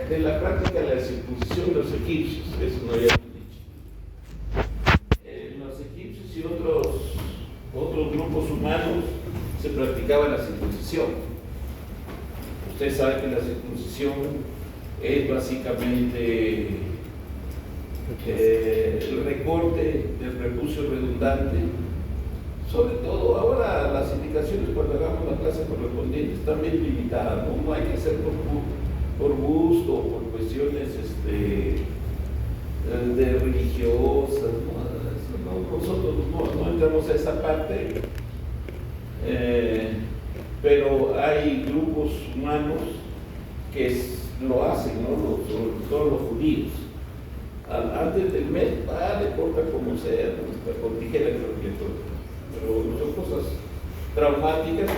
de la práctica de la circuncisión de los egipcios, eso no habíamos dicho. Los egipcios y otros grupos humanos se practicaba la circuncisión. Usted sabe que la circuncisión es básicamente el recorte del prepucio redundante. Sobre todo ahora las indicaciones cuando hagamos la clase correspondiente están bien limitadas, no hay que hacer por gusto o por cuestiones de religiosas, nosotros no entramos a esa parte, pero hay grupos humanos que lo hacen, ¿no? Sobre todo los judíos. Antes del mes, le corta como sea, ¿no? Con tijera, creo que todo. Pero son cosas traumáticas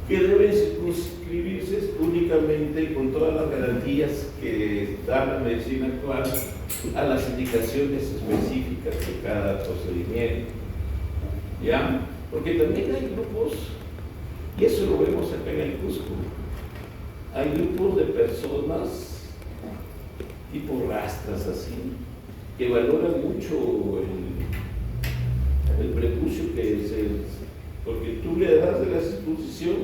que deben circunscribirse únicamente con todas las garantías que da la medicina actual a las indicaciones específicas de cada procedimiento. ¿Ya? Porque también hay grupos, y eso lo vemos acá en el Cusco, hay grupos de personas tipo rastras así, que valoran mucho el prepucio que es porque tú le das de la circuncisión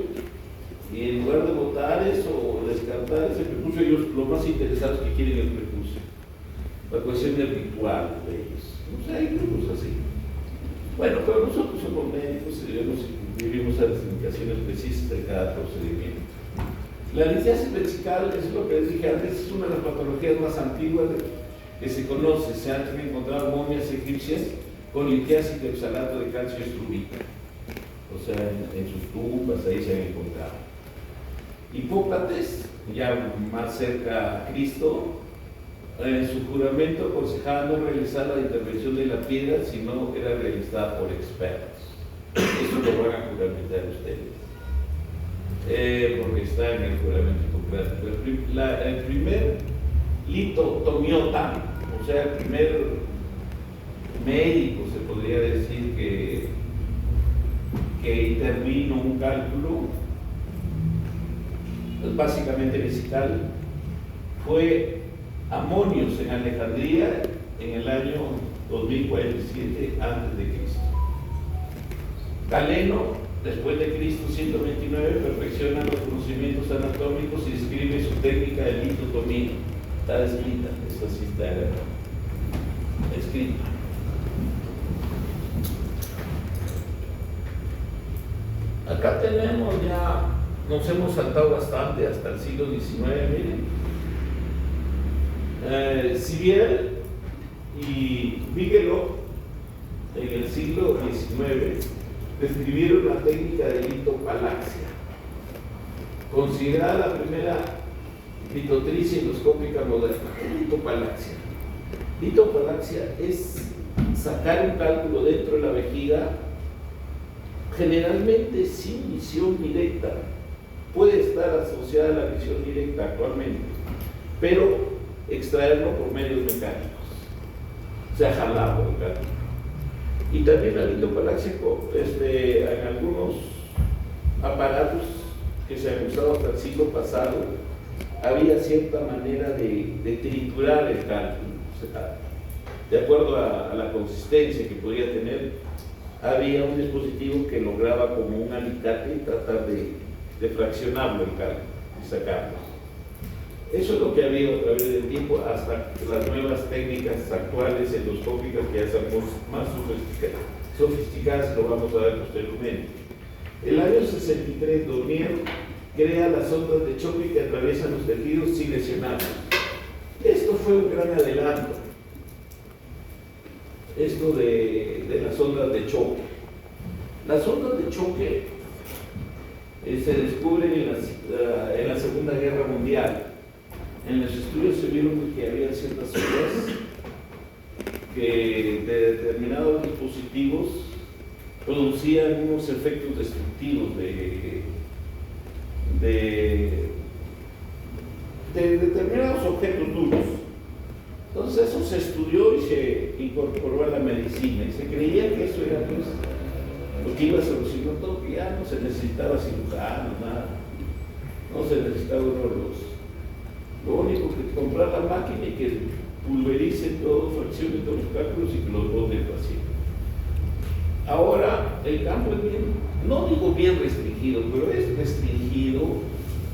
y en lugar de votar eso o descartar ese prepucio, ellos lo más interesados que quieren el prepucio, la cuestión del ritual de ellos. O sea, hay grupos así. Bueno, pero nosotros somos médicos y vivimos a las indicaciones precisas de cada procedimiento. La litiasis vesical, es lo que les dije antes, es una de las patologías más antiguas que se conoce. Se han encontrado momias egipcias con litiasis de oxalato de calcio y estrubita. O sea, en sus tumbas ahí se han encontrado. Hipócrates, ya más cerca a Cristo, en su juramento aconsejaba no realizar la intervención de la piedra, sino era realizada por expertos. Eso lo van a juramentar ustedes. Porque está en el juramento hipocrático. El primer litotomiota, o sea, el primer médico, se podría decir, que intervino un cálculo, básicamente vesical, fue Amonios en Alejandría en el año 2047 a.C. Galeno, después de Cristo 129, perfecciona los conocimientos anatómicos y describe su técnica de litotomía. Está escrita, esta sí está escrita. Acá tenemos ya, nos hemos saltado bastante hasta el siglo XIX, miren. Sivier y Bigelow en el siglo XIX describieron la técnica de litopalaxia, considerada la primera litotricia endoscópica moderna. Litopalaxia. Litopalaxia es sacar un cálculo dentro de la vejiga, generalmente sin visión directa. Puede estar asociada a la visión directa actualmente, pero extraerlo por medios mecánicos, o sea, jalado el cálculo. Y también la litopalaxia en algunos aparatos que se han usado hasta el siglo pasado, había cierta manera de triturar el cálculo, o sea, de acuerdo a la consistencia que podía tener. Había un dispositivo que lograba como un alicate tratar de fraccionarlo el cálculo y sacarlo. Eso es lo que ha habido a través del tiempo hasta las nuevas técnicas actuales endoscópicas que ya son más sofisticadas, lo vamos a ver posteriormente. El año 63, Dornier crea las ondas de choque que atraviesan los tejidos sin lesionarlos. Esto fue un gran adelanto, esto de las ondas de choque. Las ondas de choque se descubren en la Segunda Guerra Mundial. En los estudios se vieron que había ciertas ondas que de determinados dispositivos producían unos efectos destructivos de determinados objetos duros. Entonces eso se estudió y se incorporó a la medicina y se creía que eso era pues lo que iba a solucionar todo, que ya no se necesitaba cirujano, nada, no se necesitaba uno de los Lo único que comprar la máquina y que pulverice todo, fraccione todos los cálculos y que los bote el paciente. Ahora, el campo es bien, no digo bien restringido, pero es restringido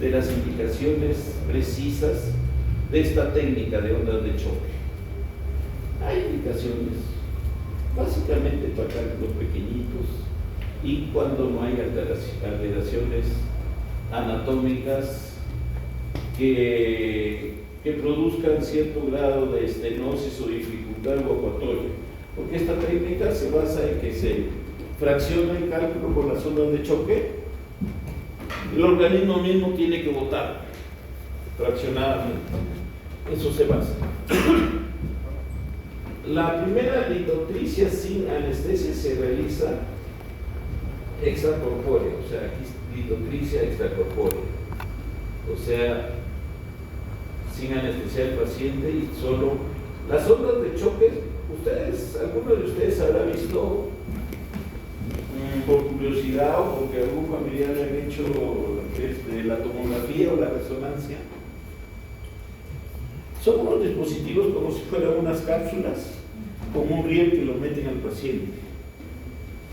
de las indicaciones precisas de esta técnica de ondas de choque. Hay indicaciones básicamente para cálculos pequeñitos y cuando no hay alteraciones anatómicas que produzcan cierto grado de estenosis o dificultad evacuatoria, porque esta técnica se basa en que se fracciona el cálculo con las ondas de choque, el organismo mismo tiene que botar fraccionadamente, eso se basa. La primera litotricia sin anestesia se realiza extracorpórea, o sea, aquí litotricia extracorpórea, o sea, sin anestesiar al paciente y solo las ondas de choque. ¿Alguno de ustedes habrá visto por curiosidad o porque algún familiar le han hecho la tomografía o la resonancia? Son unos dispositivos como si fueran unas cápsulas con un riel que lo meten al paciente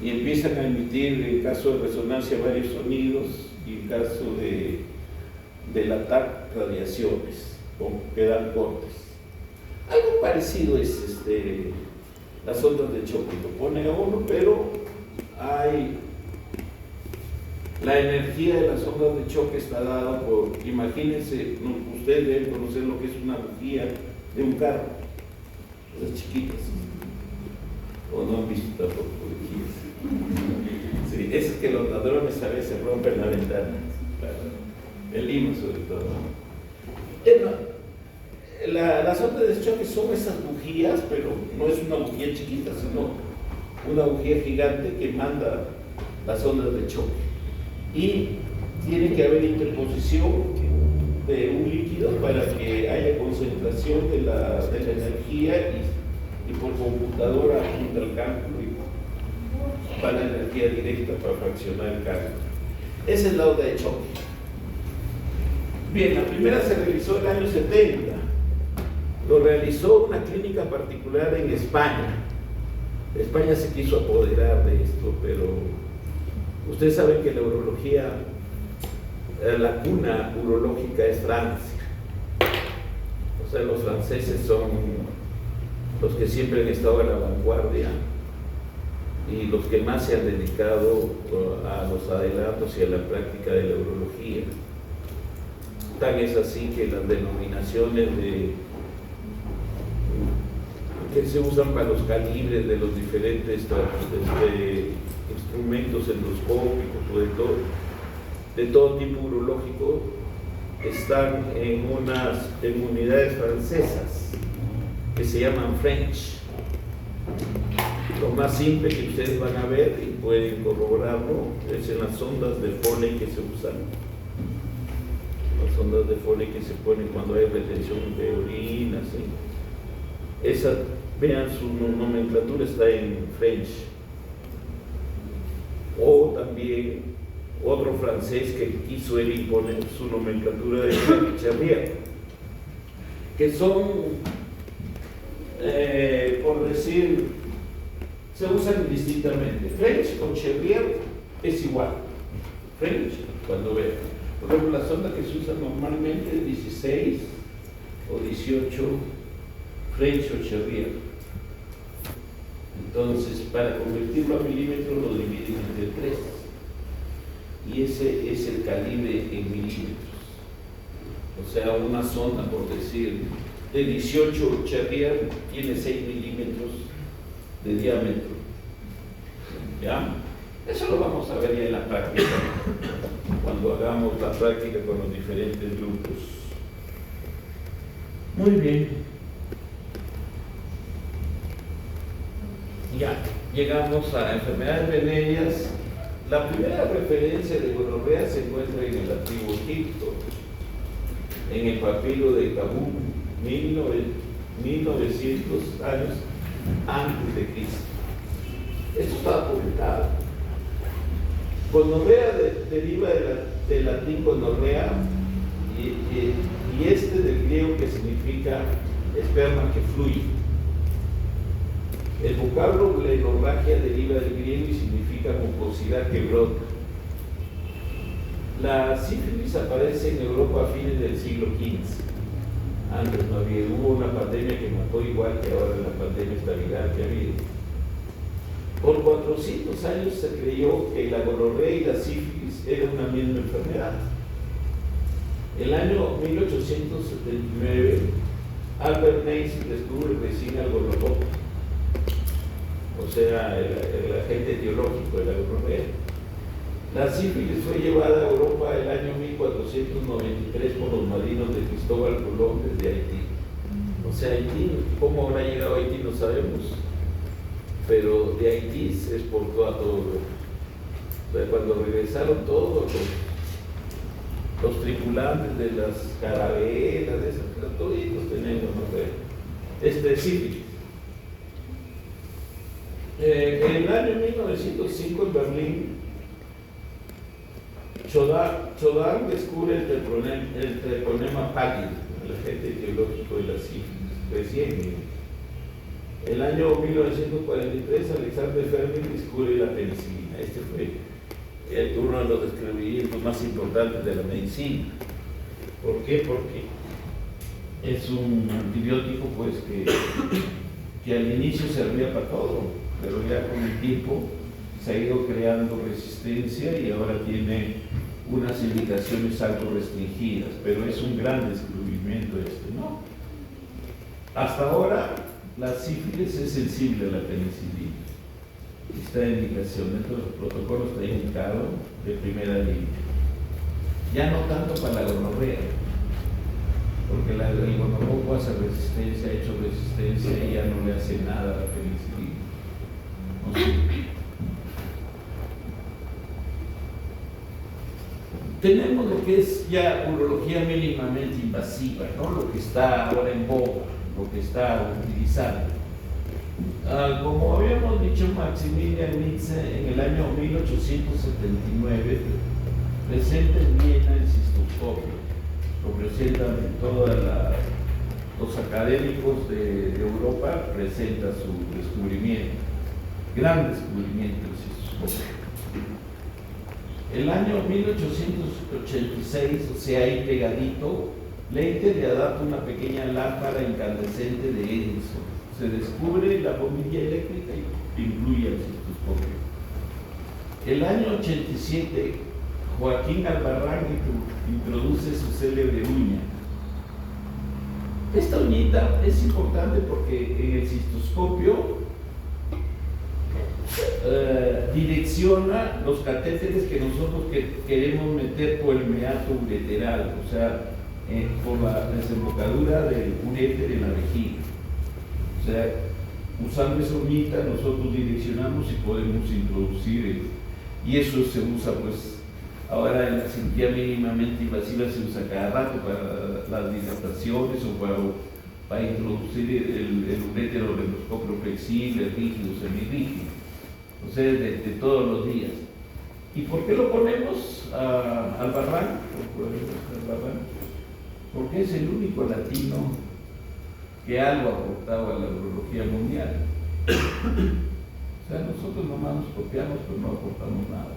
y empiezan a emitir, en caso de resonancia, varios sonidos y en caso del ataque, radiaciones que dan cortes. Algo parecido es las ondas de choque, lo pone a uno, pero la energía de las ondas de choque está dada por, imagínense, ustedes deben conocer lo que es una bujía de un carro, las chiquitas, o no han visto tampoco bujías. Sí, es que los ladrones a veces rompen la ventana, el Lima sobre todo. Las ondas de choque son esas bujías, pero no es una bujía chiquita, sino una bujía gigante que manda las ondas de choque. Y tiene que haber interposición de un líquido para que haya concentración de la energía y por computadora junto al cálculo y para la energía directa para fraccionar el cálculo. Esa es la onda de choque. Bien, la primera se realizó en el año 70. Lo realizó una clínica particular en España. España se quiso apoderar de esto, pero ustedes saben que la urología, la cuna urológica es Francia. O sea, los franceses son los que siempre han estado a la vanguardia y los que más se han dedicado a los adelantos y a la práctica de la urología. Tan es así que las denominaciones que se usan para los calibres de los diferentes instrumentos endoscópicos o de todo tipo urológico están en unidades francesas que se llaman French. Lo más simple que ustedes van a ver y pueden corroborarlo es en las ondas de Foley que se usan. Las ondas de Foley que se ponen cuando hay retención de orina, ¿sí? Vean, su nomenclatura está en French. O también otro francés que quiso él imponer su nomenclatura de Charrier, que son, por decir, se usan indistintamente. French con Charrier es igual. French, cuando vean. Por ejemplo, la sonda que se usa normalmente es 16 o 18 French o Charrier. Entonces, para convertirlo a milímetros lo dividen entre 3. Y ese es el calibre en milímetros. O sea, una sonda, por decir, de 18 Charrier tiene 6 milímetros de diámetro. ¿Ya? Eso lo vamos a ver ya en la práctica, cuando hagamos la práctica con los diferentes grupos. Muy bien. Ya, llegamos a enfermedades venéreas. La primera referencia de gonorrea se encuentra en el Antiguo Egipto, en el papiro de Kabul, 1900 años antes de Cristo. Esto estaba publicado. Gonorrea deriva del latín gonorrea y este del griego que significa esperma que fluye. El vocablo blenorragia deriva del griego y significa mucosidad que brota. La sífilis aparece en Europa a fines del siglo XV. Antes no había, hubo una pandemia que mató igual que ahora la pandemia esta viral que ha habido. Por 400 años se creyó que la gonorrea y la sífilis eran una misma enfermedad. En el año 1879, Albert Neisy descubre recién el gonococo, o sea, el agente etiológico de la gonorrea. La sífilis fue llevada a Europa el año 1493 por los marinos de Cristóbal Colón desde Haití. O sea, Haití, ¿cómo habrá llegado a Haití? No sabemos, pero de Haití se exportó a todo Europa. O sea, cuando regresaron todos los tripulantes de las carabelas, de esas, todos tenemos, no sé, sífilis. En el año 1905 en Berlín, Chodan descubre el treponema pallid, el agente etiológico de la sífilis, recién. En el año 1943, Alexander Fleming descubre la penicilina. Este fue uno de los descubrimientos más importantes de la medicina. ¿Por qué? Porque es un antibiótico pues, que al inicio servía para todo, pero ya con el tiempo se ha ido creando resistencia y ahora tiene unas indicaciones algo restringidas, pero es un gran descubrimiento ¿no? Hasta ahora la sífilis es sensible a la penicilina. Esta indicación dentro del protocolo está indicado de primera línea. Ya no tanto para la gonorrea, porque el gonococo hace resistencia, ha hecho resistencia y ya no le hace nada a la penicilina. No sé. Tenemos lo que es ya urología mínimamente invasiva, ¿no? Lo que está ahora en boga, lo que está utilizando. Como habíamos dicho, Maximilian Nietzsche en el año 1879 presenta en Viena el cistoscopio. Lo presentan todos los académicos de Europa, presenta su descubrimiento, gran descubrimiento del cistoscopio. El año 1886, o sea, ahí pegadito, Leiter le adapta una pequeña lámpara incandescente de Edison. Se descubre la bombilla eléctrica y incluye el cistoscopio. El año 87, Joaquín Albarrán introduce su célebre uña. Esta uñita es importante porque en el cistoscopio direcciona los catéteres que nosotros queremos meter por el meato ureteral, o sea, por la desembocadura del uréter en la vejiga. O sea, usando esa uñita nosotros direccionamos y podemos introducir, y eso se usa pues ahora en la cirugía mínimamente invasiva, se usa cada rato para las dilataciones o para introducir el urétero endoscopio flexible, rígido, semirrígido. O sea, de todos los días. ¿Y por qué lo ponemos al Barran? Porque es el único latino que algo aportaba a la urología mundial. O sea, nosotros nomás nos copiamos, pero no aportamos nada.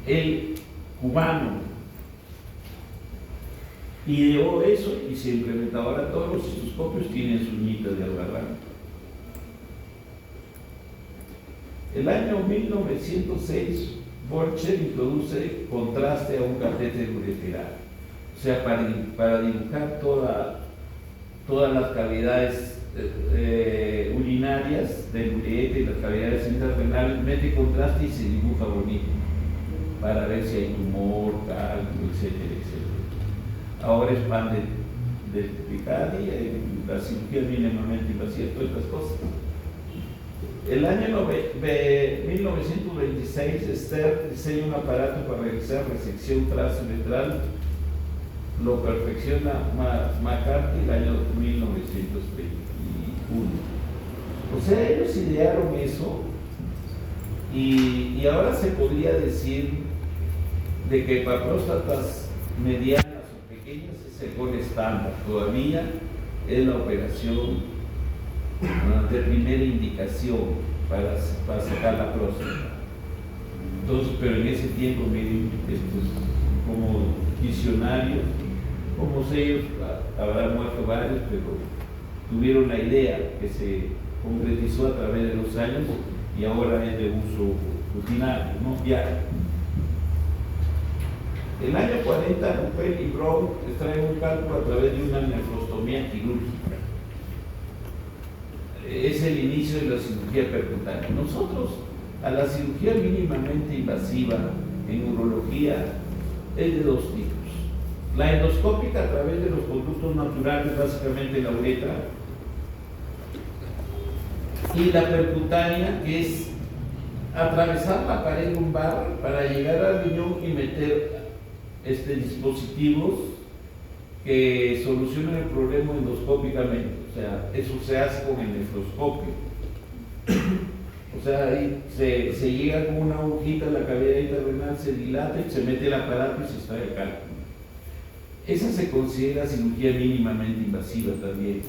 El cubano ideó eso y se implementó. Ahora todos los cistoscopios tienen su uñita de Albarrán. El año 1906, Borcher introduce contraste a un catéter ureteral, o sea, para dibujar todas las cavidades urinarias del ureter y las cavidades intrarrenales, mete contraste y se dibuja bonito, para ver si hay tumor, cálculo, etcétera, etcétera. Ahora es pan de picadia, la cirugía mínimamente invasiva, todas estas cosas. El año 1926, Stern diseña un aparato para realizar resección transuretral, lo perfecciona McCarthy el año 1921. O sea, ellos idearon eso y ahora se podría decir de que para próstatas medianas o pequeñas mastectomías es el gol estándar, todavía es la operación de primera indicación para sacar la próstata. Entonces, pero en ese tiempo, miren, como visionarios, como ellos, habrán muerto varios, pero tuvieron la idea que se concretizó a través de los años y ahora es de uso rutinario, ¿no? Diario. El año 40, Ruppel y Brown extraen un cálculo a través de una nefrostomía quirúrgica. Es el inicio de la cirugía percutánea. Nosotros, a la cirugía mínimamente invasiva en urología, es de dos tipos. La endoscópica a través de los conductos naturales, básicamente la uretra, y la percutánea, que es atravesar la pared lumbar para llegar al riñón y meter dispositivos que solucionan el problema endoscópicamente. O sea, eso se hace con el nefroscopio. O sea, ahí se llega con una agujita a la cavidad interrenal, se dilata y se mete el aparato y se extrae el cálculo. Esa se considera cirugía mínimamente invasiva también.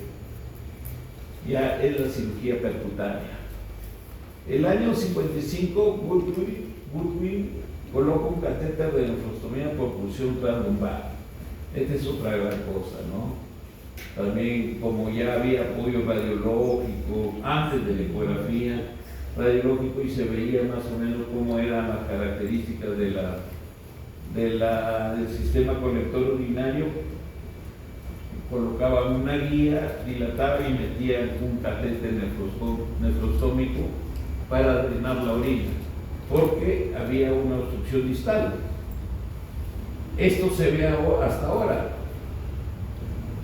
Ya es la cirugía percutánea. El año 55, Goodwin coloca un catéter de nefrostomía por pulsión translumbar. Esta es otra gran cosa, ¿no? También, como ya había apoyo radiológico antes de la ecografía radiológico y se veía más o menos cómo eran las características del sistema colector urinario, colocaban una guía, dilataban y metían un catéter nefrostómico para drenar la orina, porque había una obstrucción distal. Esto se ve hasta ahora.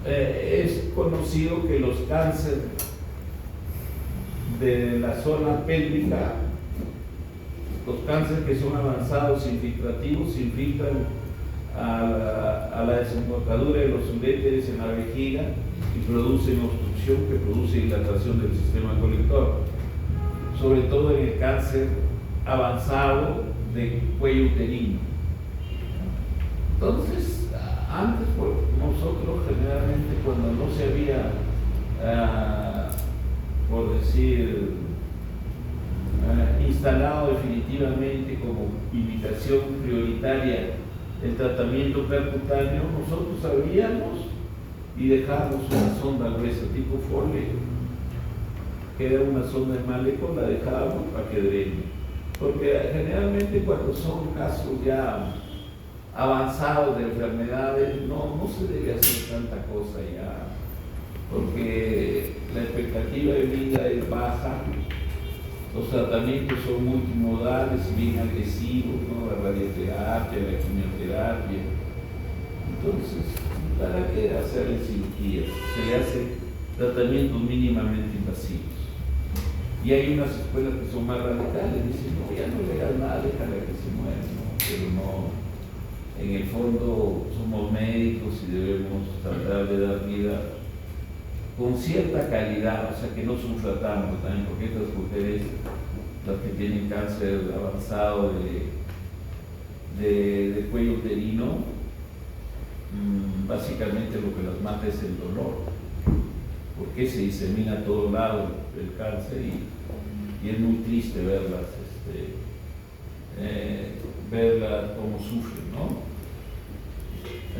Es conocido que los cánceres de la zona pélvica, los cánceres que son avanzados infiltrativos, se infiltran a la desembocadura de los uréteres en la vejiga y producen obstrucción que produce dilatación del sistema colector, sobre todo en el cáncer avanzado de cuello uterino. Entonces, antes nosotros generalmente cuando no se había, por decir, instalado definitivamente como indicación prioritaria el tratamiento percutáneo, nosotros sabíamos y dejábamos una sonda gruesa tipo Foley, que era una sonda de Maleco, la dejábamos para que drene, porque generalmente cuando son casos ya avanzados de enfermedades no se debe hacer tanta cosa ya, porque la expectativa de vida es baja, los tratamientos son multimodales y bien agresivos, ¿no? La radioterapia, la quimioterapia. Entonces, ¿para qué hacer cirugías? Se le hace tratamientos mínimamente invasivos. Y hay unas escuelas que son más radicales, dicen, no, ya no le hagas nada, déjala que se muera, ¿no? Pero no, en el fondo somos médicos y debemos tratar de dar vida con cierta calidad, o sea que no sufra tanto también, porque estas mujeres, las que tienen cáncer avanzado de cuello uterino, básicamente lo que las mata es el dolor, porque se disemina a todo lado el cáncer y es muy triste verlas, verlas cómo sufren, ¿no?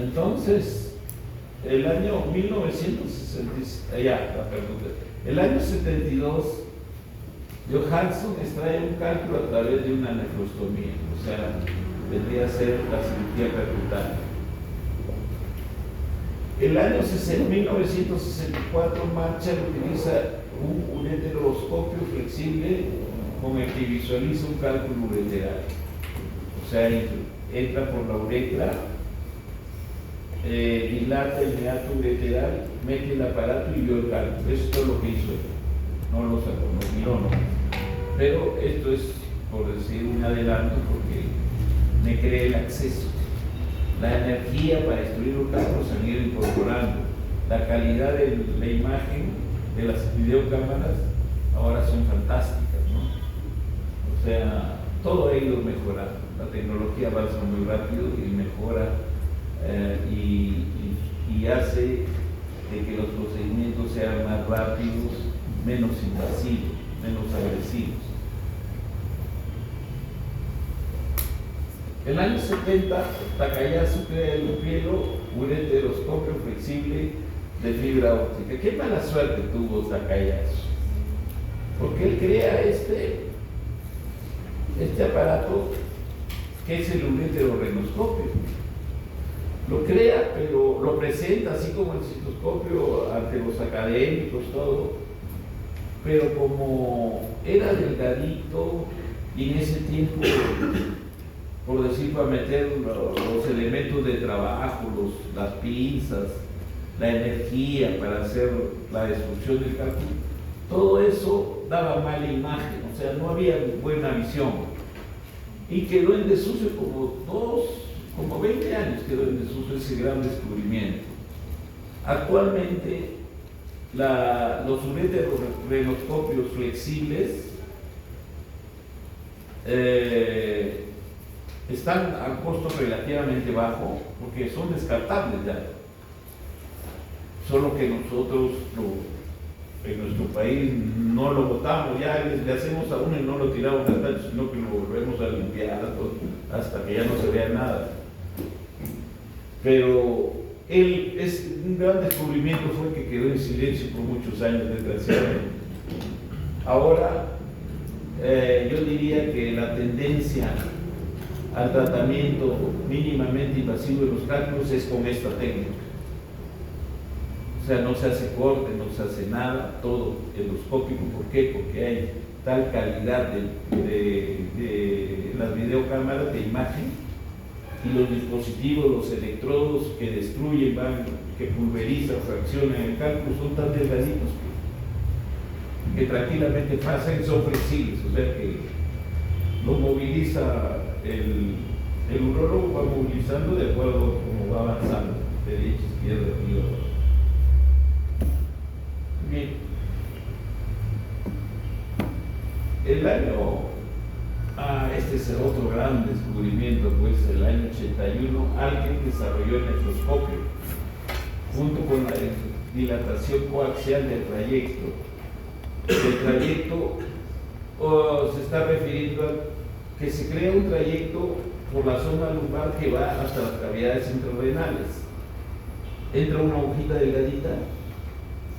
Entonces, el año 72, Johansson extrae un cálculo a través de una nefrostomía, o sea, vendría a ser la cirugía percutánea. El año 1964, Marshall utiliza un ureteroscopio flexible con el que visualiza un cálculo ureteral, o sea, entra por la uretra, dilata el meato ureteral, mete el aparato y vio el cálculo. Esto es lo que hizo él, no lo sacó, lo miró, no. Pero esto es, por decir, un adelanto porque me cree el acceso. La energía para destruir los cálculos se han ido incorporando. La calidad de la imagen de las videocámaras ahora son fantásticas, ¿no? O sea, todo ha ido mejorando. La tecnología avanza muy rápido y mejora y hace de que los procedimientos sean más rápidos, menos invasivos, menos agresivos. En el año 70, Takayasu crea el Upielo, un enteroscopio flexible de fibra óptica. Qué mala suerte tuvo Takayasu, porque él crea este aparato que es el ureterorrenoscopio. Lo crea, pero lo presenta así como el citoscopio ante los académicos, todo. Pero como era delgadito y en ese tiempo, por decir, para meter los elementos de trabajo, las pinzas, la energía para hacer la destrucción del cálculo, todo eso daba mala imagen, o sea, no había buena visión. Y quedó en desuso como 20 años quedó en desuso ese gran descubrimiento. Actualmente, los ureterorrenoscopios flexibles están a costo relativamente bajo porque son descartables ya. Solo que nosotros en nuestro país no lo botamos, ya le hacemos a uno y no lo tiramos al tacho, sino que lo volvemos a limpiar hasta que ya no se vea nada. Pero un gran descubrimiento fue que quedó en silencio por muchos años, desgraciadamente. Ahora, yo diría que la tendencia al tratamiento mínimamente invasivo de los cálculos es con esta técnica. O sea, no se hace corte, no se hace nada, todo endoscópico. ¿Por qué? Porque hay tal calidad de las videocámaras de imagen y los dispositivos, los electrodos que destruyen, que pulverizan, fraccionan el cálculo, son tan delgaditos que tranquilamente pasan y son flexibles, o sea que lo moviliza el urólogo, va movilizando de acuerdo a cómo va avanzando, derecha, izquierda, arriba, abajo. Bien. El año, este es otro gran descubrimiento, pues el año 81, alguien desarrolló el nefroscopio, junto con la dilatación coaxial del trayecto. El trayecto se está refiriendo a que se crea un trayecto por la zona lumbar que va hasta las cavidades intrarrenales. Entra una agujita delgadita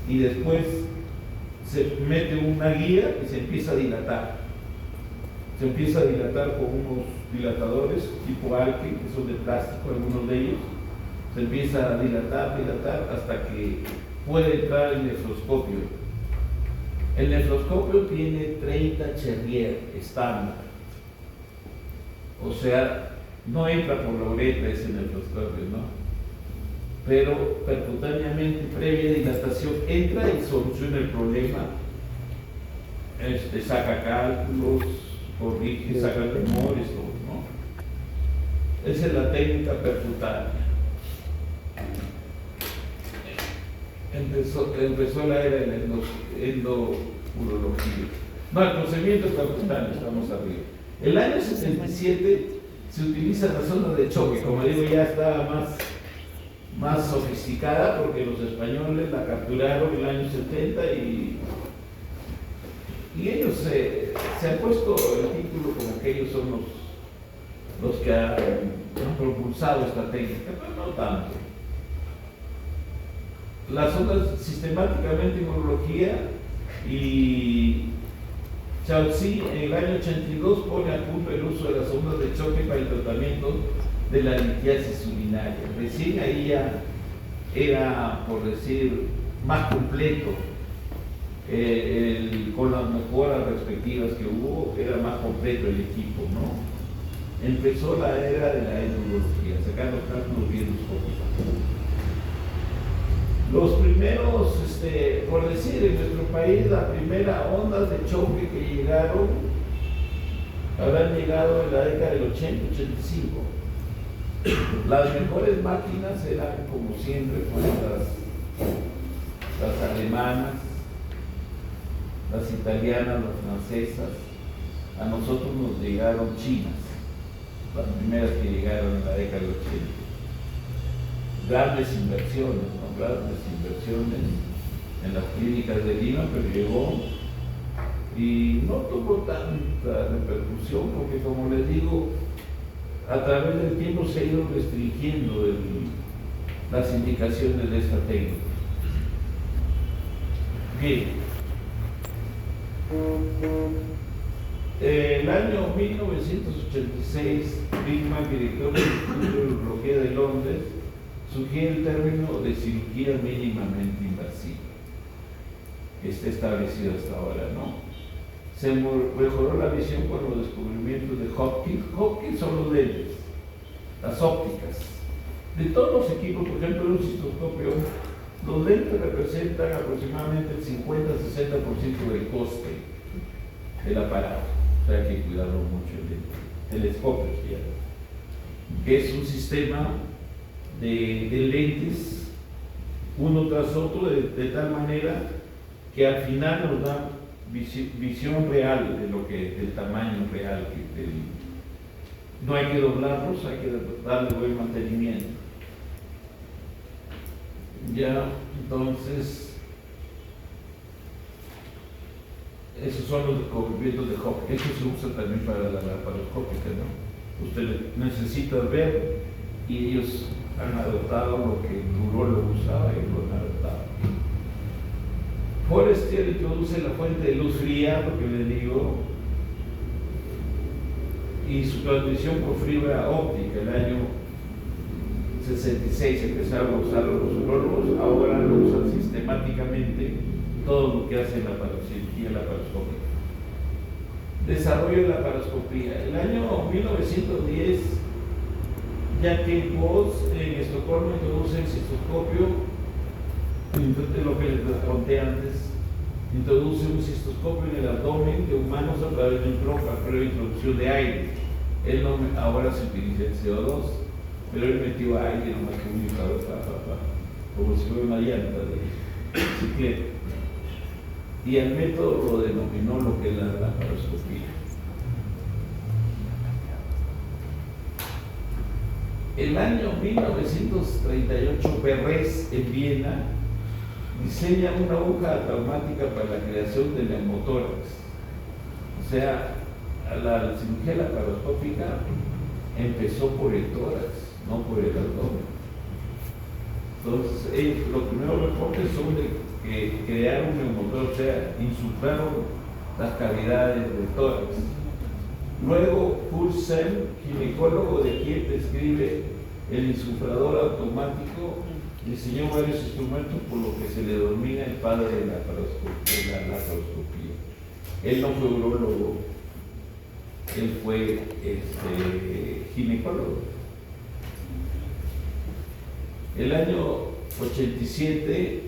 y después se mete una guía y se empieza a dilatar. Se empieza a dilatar con unos dilatadores tipo Alken, que son de plástico, algunos de ellos. Se empieza a dilatar hasta que puede entrar el nefroscopio. El nefroscopio tiene 30 Cherrier estándar. O sea, no entra por la uretra ese nefroscopio, ¿no? Pero percutáneamente, previa dilatación, entra y soluciona el problema. Saca cálculos, corrige, saca tumores, ¿no? Esa es la técnica percutánea. Empezó la era de la endourología. No, el procedimiento percutáneo, estamos arriba. El año 67 se utiliza la zona de choque, como digo, ya estaba más sofisticada porque los españoles la capturaron en el año 70 y ellos se han puesto el título como que ellos son los que han propulsado esta técnica, pero no tanto. Las ondas sistemáticamente en urología, y Chaozi en el año 82 pone a punto el uso de las ondas de choque para el tratamiento de la litiasis urinaria. Recién ahí ya era, por decir, más completo, con las mejoras respectivas que hubo, era más completo el equipo, ¿no? Empezó la era de la endurología, sacando cálculos bien endoscópicos. Los primeros, por decir, en nuestro país, la primera ondas de choque que llegaron, habrán llegado en la década del 80-85. Las mejores máquinas eran, como siempre, pues, las alemanas, las italianas, las francesas. A nosotros nos llegaron chinas, las primeras que llegaron en la década del 80. grandes inversiones, ¿no? Grandes inversiones en las clínicas de Lima, pero llegó y no tuvo tanta repercusión porque, como les digo, a través del tiempo se ha ido restringiendo las indicaciones de esta técnica. Bien. El año 1986, Bigman, director del Instituto de Urología de Londres, sugiere el término de cirugía mínimamente invasiva, que está establecido hasta ahora, ¿no? Se mejoró la visión con los descubrimientos de Hopkins. Hopkins son los lentes, las ópticas. De todos los equipos, por ejemplo, en un cistoscopio, los lentes representan aproximadamente el 50-60% del coste del aparato. O sea, hay que cuidarlo mucho el telescopio, que es un sistema de lentes uno tras otro de tal manera que al final nos da visión real del tamaño real. No hay que doblarlos, hay que darle buen mantenimiento. Ya, entonces, esos son los descubrimientos de Hopkins. Eso se usa también para la laparoscópica, ¿no? Usted necesita ver y ellos han adoptado lo que el urólogo usaba y lo han adoptado. Forestier introduce la fuente de luz fría, lo que le digo, y su transmisión por fibra óptica. El año 66 empezaron a usarlo los urólogos, ahora lo usan sistemáticamente todo lo que hace la cirugía laparoscópica. Desarrollo de la laparoscopía. El año 1910, Jacques Voss en Estocolmo introduce el cistoscopio, lo que les conté antes, introduce un cistoscopio en el abdomen de humanos a través de un troca, previa introducción de aire. Él no, ahora se utiliza el CO2, pero él metió aire nomás que un como si fuera una llanta de bicicleta. Y el método lo denominó lo que es la laparoscopía. El año 1938, Berres en Viena diseña una aguja traumática para la creación del neumotórax. O sea, la cirugía laparoscópica empezó por el tórax, no por el abdomen. Entonces, los primeros reportes son de que crearon un neumotórax, o sea, insuflaron las cavidades del tórax. Luego, Purcell, ginecólogo de quien describe el insuflador automático, diseñó varios instrumentos por lo que se le denomina el padre de la laparoscopía. Él no fue urólogo, él fue ginecólogo. El año 87,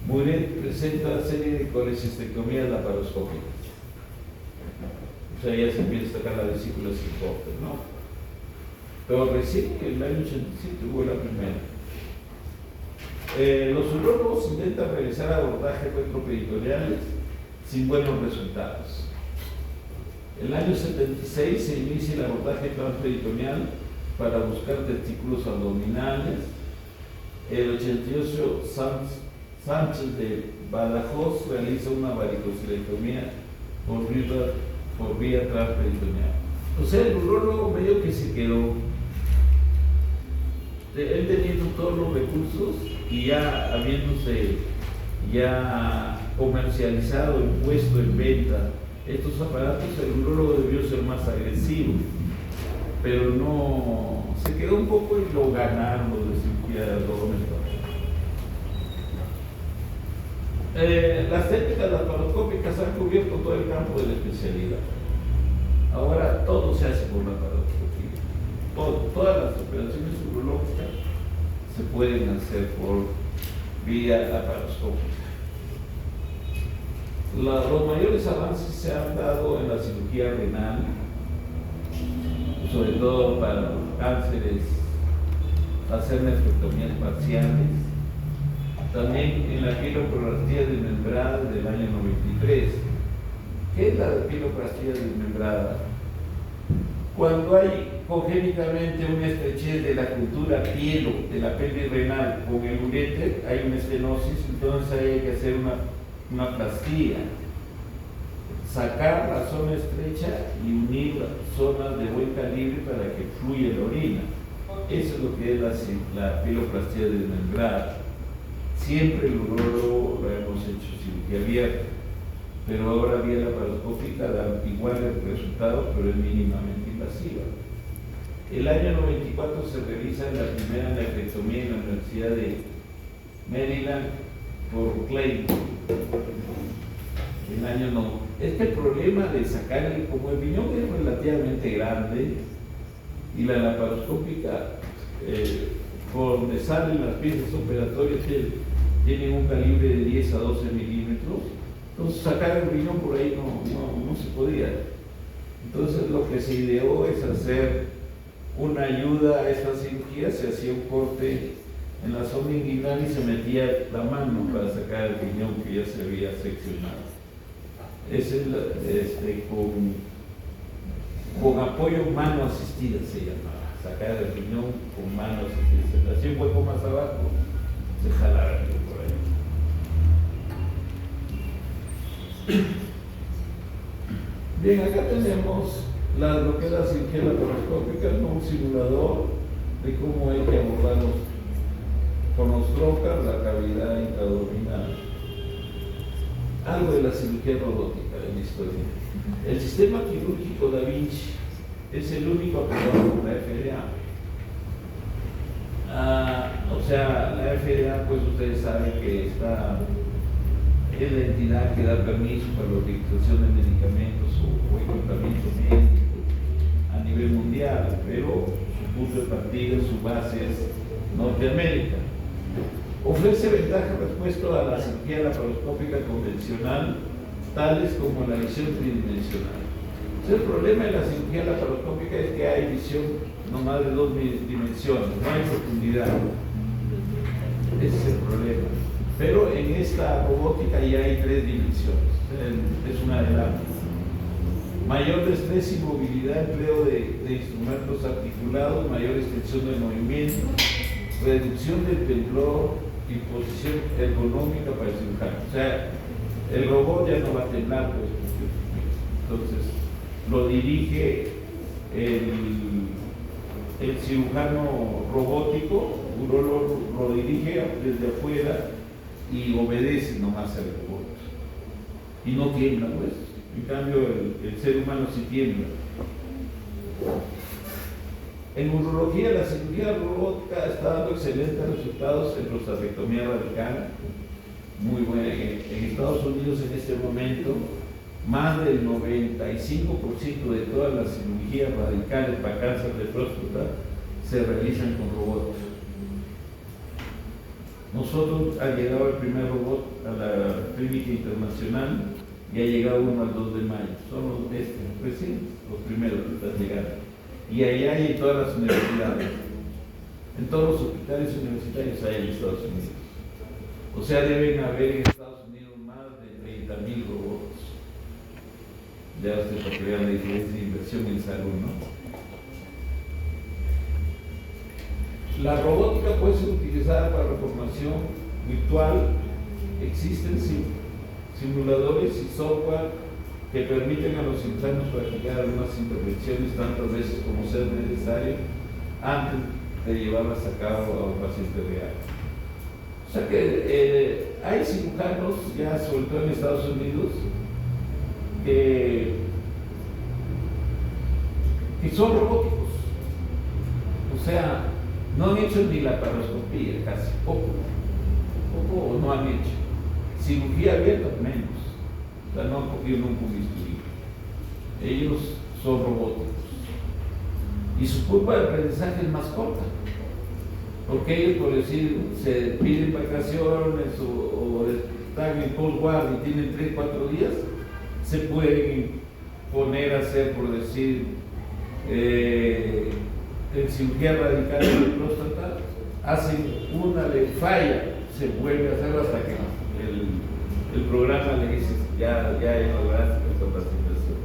Muret presenta una serie de colecistectomías laparoscópicas. O sea, ya se empieza a sacar la vesícula sin corte, ¿no? Pero recién en el año 87 hubo la primera. Los urólogos intentan realizar abordajes retroperitoneales sin buenos resultados. El año 76 se inicia el abordaje transperitoneal para buscar testículos abdominales. El 88, Sánchez de Badajoz realiza una varicosilectomía por vía transperitoneal. O sea, el urólogo medio que se quedó, él teniendo todos los recursos y ya habiéndose ya comercializado, impuesto en venta estos aparatos, el urólogo debió ser más agresivo, pero no, se quedó un poco y lo ganaron los de cirugía de abdomen. Las técnicas laparoscópicas han cubierto todo el campo de la especialidad. Ahora todo se hace por laparoscopía. Todas las operaciones urológicas se pueden hacer por vía laparoscópica. Los mayores avances se han dado en la cirugía renal, sobre todo para los cánceres, hacer nefrectomías parciales. También en la pieloplastia desmembrada del año 93. ¿Qué es la pieloplastia desmembrada? Cuando hay congénitamente una estrechez de la cultura pielo, de la pelvis renal con el uréter, hay una estenosis, entonces ahí hay que hacer una plastía, sacar la zona estrecha y unir las zonas de buen calibre para que fluya la orina. Eso es lo que es la pieloplastia desmembrada. Siempre el urólogo lo hemos hecho cirugía abierta, pero ahora vía laparoscópica da iguales resultados, pero es mínimamente invasiva. El año 94 se realiza la primera nefrectomía en la Universidad de Maryland por Clay. El año no. Este problema de sacar, como el riñón es relativamente grande y la laparoscópica, por donde salen las piezas operatorias, tienen un calibre de 10 a 12 milímetros, entonces sacar el riñón por ahí no se podía. Entonces lo que se ideó es hacer una ayuda a esta cirugía, se hacía un corte en la zona inguinal y se metía la mano para sacar el riñón que ya se había seccionado. Ese es con apoyo mano asistida se llamaba, sacar el riñón con mano asistida. Así un hueco más abajo, se jalaba el riñón por ahí. Bien, acá tenemos lo que es la cirugía laparoscópica, un simulador de cómo hay que abordar con los trocas la cavidad intraabdominal. Algo de la cirugía robótica en la historia. El sistema quirúrgico Da Vinci es el único aprobado por la FDA. O sea, la FDA, pues ustedes saben que es la entidad que da permiso para la utilización de medicamentos o equipamiento médico a nivel mundial, pero su punto de partida, su base es Norteamérica. Ofrece ventajas respecto a la cirugía laparoscópica convencional, tales como la visión tridimensional. Entonces, el problema de la cirugía laparoscópica es que hay visión no más de 2 dimensiones, no hay profundidad. Ese es el problema. Pero en esta robótica ya hay 3 dimensiones. Es un adelanto. Mayor destreza y movilidad, empleo de instrumentos articulados, mayor extensión del movimiento, reducción del temblor y posición ergonómica para el cirujano. O sea, el robot ya no va a temblar, pues. Entonces, lo dirige el cirujano robótico, lo dirige desde afuera y obedece nomás al robot. Y no tiembla, pues. En cambio, el ser humano sí tiembla. En urología, la cirugía robótica está dando excelentes resultados en prostatectomía radical, muy buena. En Estados Unidos, en este momento, más del 95% de todas las cirugías radicales para cáncer de próstata se realizan con robots. Nosotros ha llegado el primer robot a la clínica internacional y ha llegado uno al 2 de mayo. Son los primeros que están llegando. Y allá hay en todas las universidades, en todos los hospitales universitarios hay en Estados Unidos. O sea, deben haber en Estados Unidos más de 30,000 robots. Ya ustedes para que vean la diferencia de inversión en salud, ¿no? La robótica puede ser utilizada para la formación virtual. Existen simuladores y software que permiten a los cirujanos practicar algunas intervenciones tantas veces como sea necesario antes de llevarlas a cabo a un paciente real. O sea que hay cirujanos, ya sobre todo en Estados Unidos, que son robóticos. O sea, no han hecho ni laparoscopía, casi poco no han hecho. Cirugía abierta menos. O sea, no han cogido nunca un bisturí. Ellos son robóticos. Y su curva de aprendizaje es más corta. Porque ellos, por decir, se piden vacaciones o están en cold guard y tienen 3-4 días, se pueden poner a hacer, por decir, en cirugía radical de próstata, hacen una, le falla, se vuelve a hacerlo hasta que el programa le dice ya lograste tu capacitación.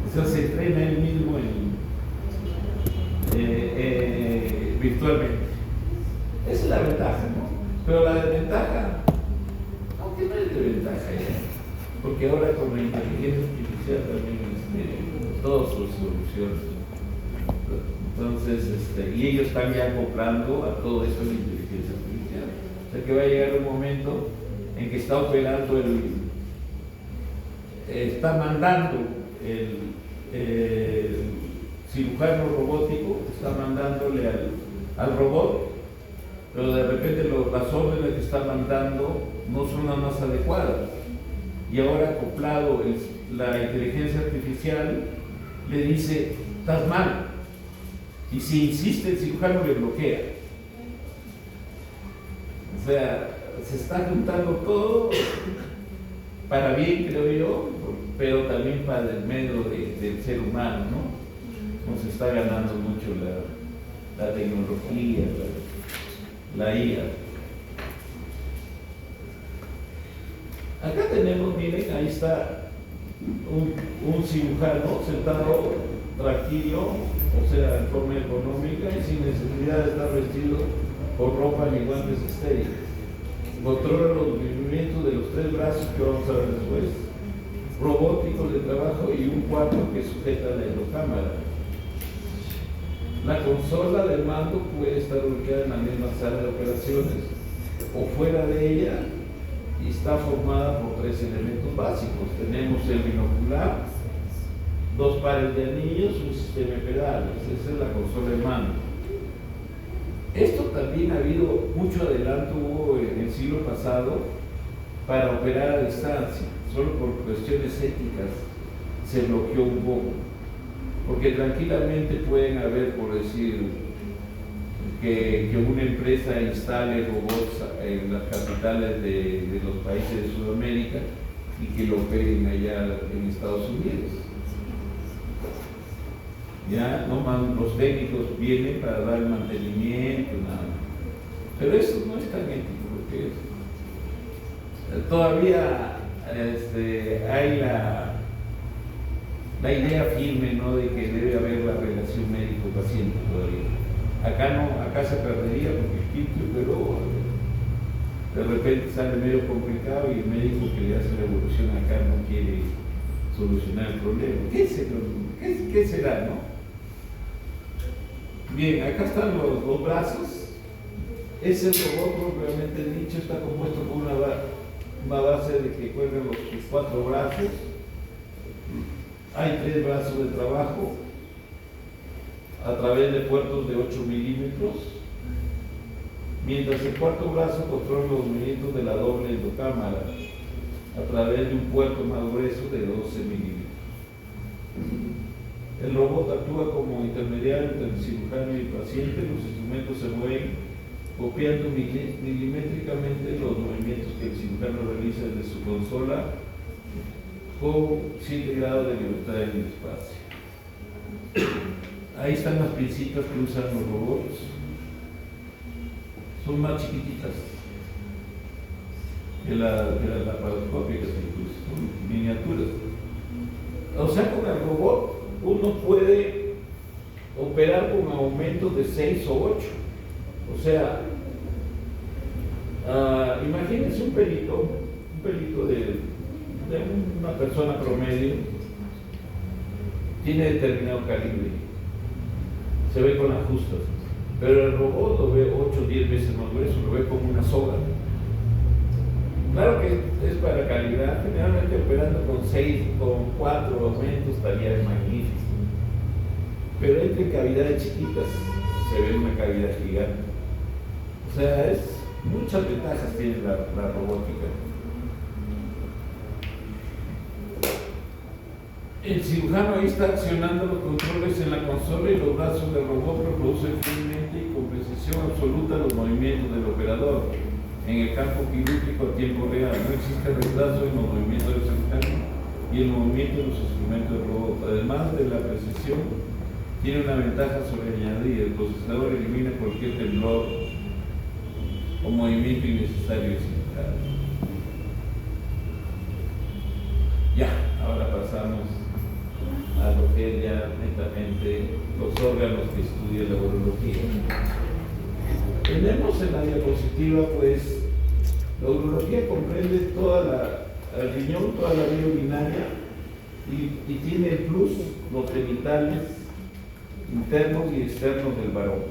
O sea, se entrena él mismo Esa es la ventaja, ¿no? Pero la desventaja, aunque no es desventaja ya, porque ahora con la inteligencia artificial también todo se soluciona. Entonces, y ellos están ya acoplando a todo eso de la inteligencia artificial. O sea que va a llegar un momento en que está operando está mandando el cirujano robótico, está mandándole al robot, pero de repente las órdenes que está mandando no son las más adecuadas. Y ahora acoplado la inteligencia artificial le dice, estás mal. Y si insiste el cirujano le bloquea. O sea, se está juntando todo para bien, creo yo, pero también para el medio del ser humano, ¿no? Nos está ganando mucho la tecnología, la IA. Acá tenemos, miren, ahí está un cirujano sentado tranquilo, o sea, en forma económica y sin necesidad de estar vestido con ropa ni guantes estériles. Controla los movimientos de los 3 brazos que vamos a ver después, robóticos de trabajo y un cuarto que sujeta la aerocámara. La consola de mando puede estar ubicada en la misma sala de operaciones o fuera de ella y está formada por 3 elementos básicos. Tenemos el binocular, 2 pares de anillos, un sistema de pedales. Esa es la consola de mando. Esto también ha habido mucho adelanto hubo en el siglo pasado para operar a distancia, solo por cuestiones éticas se bloqueó un poco, porque tranquilamente pueden haber, por decir, que una empresa instale robots en las capitales de los países de Sudamérica y que lo operen allá en Estados Unidos. Ya los técnicos vienen para dar el mantenimiento, nada. Pero eso no es tan ético, porque todavía hay la idea firme, ¿no?, de que debe haber la relación médico-paciente todavía. Acá se perdería porque es quinto, pero de repente sale medio complicado y el médico que le hace la evolución acá no quiere solucionar el problema. ¿Qué será, no? Bien, acá están los brazos. Ese robot propiamente dicho está compuesto por una base de que cuelgan los 4 brazos. Hay 3 brazos de trabajo a través de puertos de 8 milímetros, mientras el cuarto brazo controla los movimientos de la doble endocámara a través de un puerto más grueso de 12 milímetros. El robot actúa como intermediario entre el cirujano y el paciente. Los instrumentos se mueven copiando milimétricamente los movimientos que el cirujano realiza desde su consola con 7 grados de libertad en el espacio. Ahí están las pincitas que usan los robots. Son más chiquititas que las laparoscópicas, incluso son miniaturas. O sea, con el robot uno puede operar con aumentos de 6 o 8. O sea, imagínense un pelito de una persona promedio, tiene determinado calibre, se ve con ajustes, pero el robot lo ve 8 o 10 veces más grueso, lo ve como una soga. Claro que es para calibrar, generalmente operando con 4 aumentos estaría magnífico. Pero entre cavidades chiquitas se ve una cavidad gigante. O sea, muchas ventajas tiene la robótica. El cirujano ahí está accionando los controles en la consola y los brazos del robot reproducen fielmente y con precisión absoluta los movimientos del operador en el campo quirúrgico a tiempo real. No existe retraso en los movimientos del cirujano y el movimiento de los instrumentos del robot. Además de la precisión, tiene una ventaja sobreañadida. El procesador elimina cualquier temblor o movimiento innecesario y simultáneo. Ya, ahora pasamos a lo que es ya netamente los órganos que estudia la urología. Tenemos en la diapositiva, pues, la urología comprende el riñón, toda la vía urinaria y tiene el plus los genitales internos y externos del varón.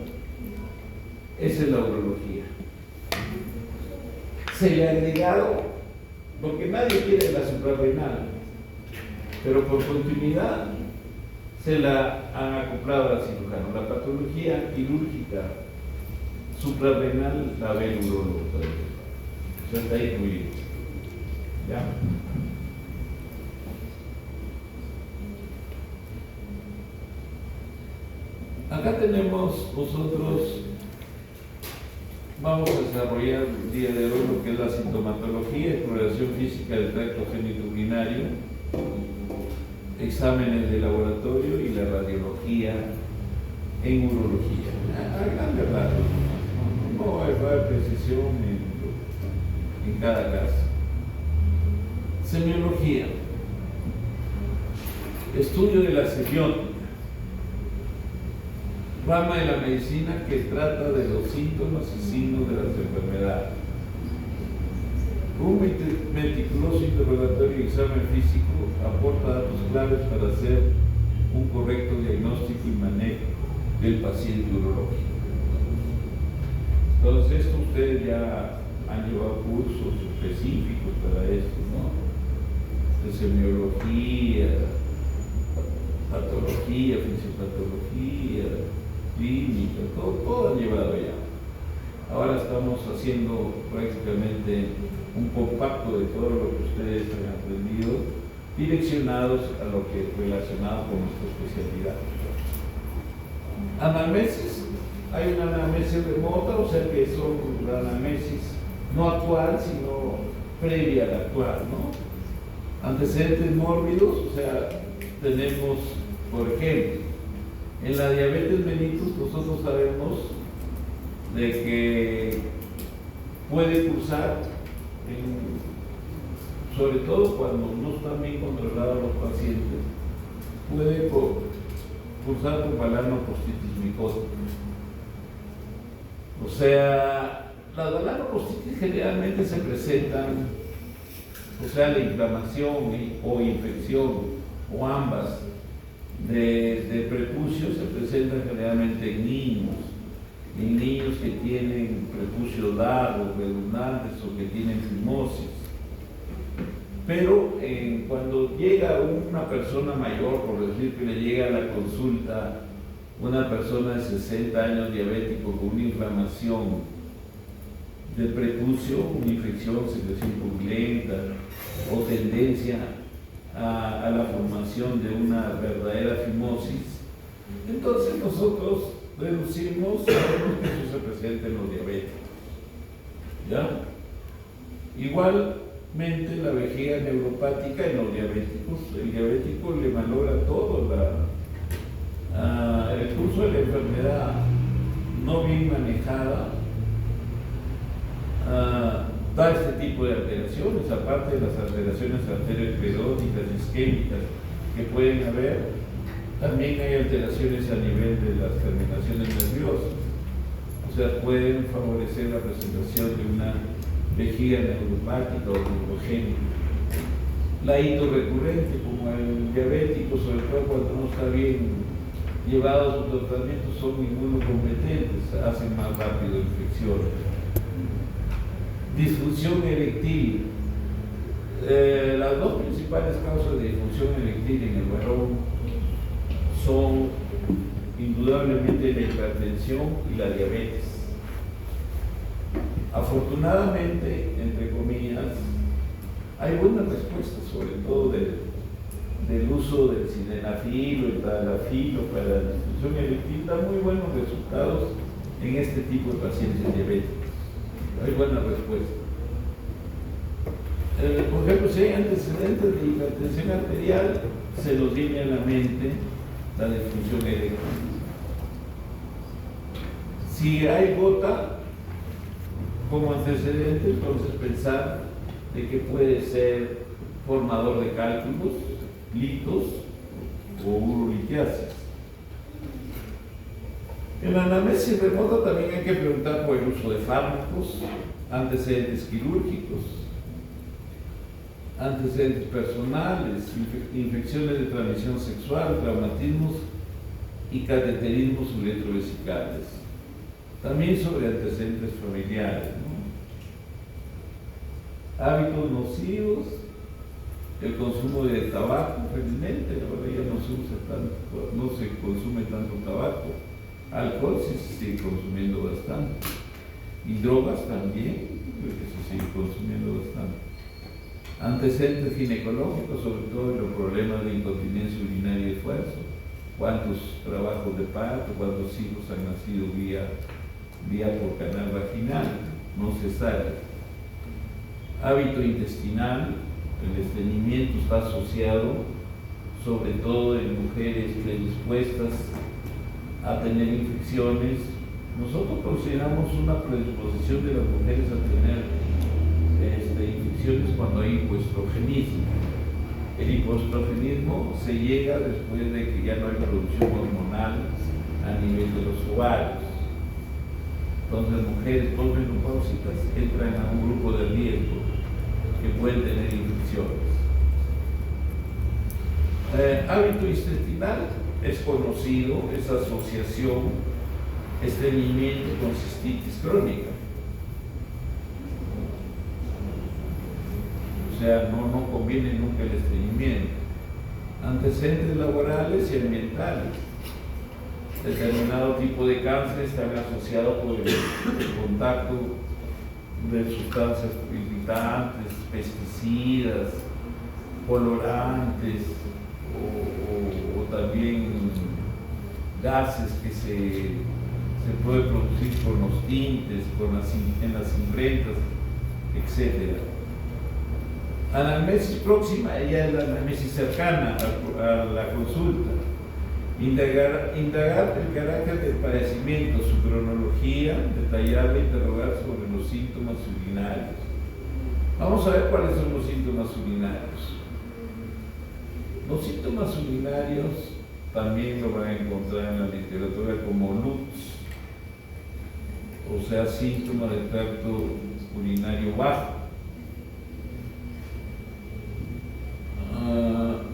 Esa es la urología. Se le ha agregado, porque nadie quiere la suprarrenal, pero por continuidad se la han acoplado al cirujano. La patología quirúrgica suprarrenal la ve el urólogo. Eso está ahí muy bien. ¿Ya? Acá tenemos nosotros, vamos a desarrollar el día de hoy lo que es la sintomatología, exploración física del tracto genitourinario, exámenes de laboratorio y la radiología en urología. A grandes rasgos, no va a haber precisión en cada caso. Semiología, estudio de la semiótica, rama de la medicina que trata de los síntomas y signos de las enfermedades. Un meticuloso interrogatorio y examen físico aporta datos claves para hacer un correcto diagnóstico y manejo del paciente urológico. Entonces, esto ustedes ya han llevado cursos específicos para esto, ¿no? De semiología, patología, fisiopatología, clínica, todo han llevado ya. Ahora estamos haciendo prácticamente un compacto de todo lo que ustedes han aprendido, direccionados a lo que es relacionado con nuestra especialidad. Anamnesis, hay una anamnesis remota, o sea que son la anamnesis no actual, sino previa a la actual, ¿no? Antecedentes mórbidos, o sea, tenemos, por ejemplo, en la diabetes mellitus nosotros sabemos de que puede cursar, sobre todo cuando no están bien controlados los pacientes, puede cursar con balanopostitis micótica. O sea, las balanopostitis generalmente se presentan, o sea, la inflamación o infección, o ambas, de prepucio se presentan generalmente en niños que tienen prepucios largos, redundantes o que tienen fimosis. Pero cuando llega una persona mayor, por decir que le llega a la consulta una persona de 60 años diabético con una inflamación del prepucio, una infección, secreción purulenta o tendencia a la formación de una verdadera fimosis, entonces nosotros deducimos que eso se presenta en los diabéticos. ¿Ya? Igualmente la vejiga neuropática en los diabéticos, el diabético le malogra todo el curso de la enfermedad no bien manejada, da este tipo de alteraciones, aparte de las alteraciones arterioscleróticas, isquémicas que pueden haber, también hay alteraciones a nivel de las terminaciones nerviosas, o sea, pueden favorecer la presentación de una vejiga neuropática o neurogénica. La hito recurrente, como el diabético, sobre todo cuando no está bien llevado su tratamiento, son inmunocompetentes, hacen más rápido infecciones. Disfunción eréctil. Las dos principales causas de disfunción eréctil en el varón son indudablemente la hipertensión y la diabetes. Afortunadamente, entre comillas, hay buenas respuestas, sobre todo del uso del sildenafil o el tadalafil para la disfunción eréctil, da muy buenos resultados en este tipo de pacientes diabéticos. Hay buena respuesta. Por ejemplo, si hay antecedentes de hipertensión arterial, se nos viene a la mente la disfunción eréctil. Si hay gota como antecedente, entonces pensar de que puede ser formador de cálculos, litos o urolitiasis. En la anamnesis remota también hay que preguntar por el uso de fármacos, antecedentes quirúrgicos, antecedentes personales, infecciones de transmisión sexual, traumatismos y cateterismos uretrovesicales. También sobre antecedentes familiares, ¿no? Hábitos nocivos, el consumo de tabaco, felizmente, ahora ya no se consume tanto tabaco. Alcohol sí se sigue consumiendo bastante. Y drogas también, porque se sigue consumiendo bastante. Antecedentes ginecológicos, sobre todo los problemas de incontinencia urinaria y esfuerzo. Cuántos trabajos de parto, cuántos hijos han nacido vía por canal vaginal, no cesárea. Hábito intestinal, el estreñimiento está asociado sobre todo en mujeres predispuestas a tener infecciones. Nosotros consideramos una predisposición de las mujeres a tener infecciones cuando hay hipoestrogenismo. El hipoestrogenismo se llega después de que ya no hay producción hormonal a nivel de los ovarios. Entonces, mujeres posmenopáusicas entran a un grupo de riesgo que pueden tener infecciones. Hábito intestinal es conocido, esa asociación, estreñimiento con cistitis crónica. O sea, no conviene nunca el estreñimiento. Antecedentes laborales y ambientales. Determinado tipo de cáncer están asociados por el contacto de sustancias irritantes, pesticidas, colorantes o también gases que se pueden producir con los tintes, en las imprentas, etc. Anamnesis próxima, ella es la anamnesis cercana a la consulta. Indagar el carácter del padecimiento, su cronología, detallarla e interrogar sobre los síntomas urinarios. Vamos a ver cuáles son los síntomas urinarios. Los síntomas urinarios también lo van a encontrar en la literatura como NUTS, o sea, síntomas del tracto urinario bajo.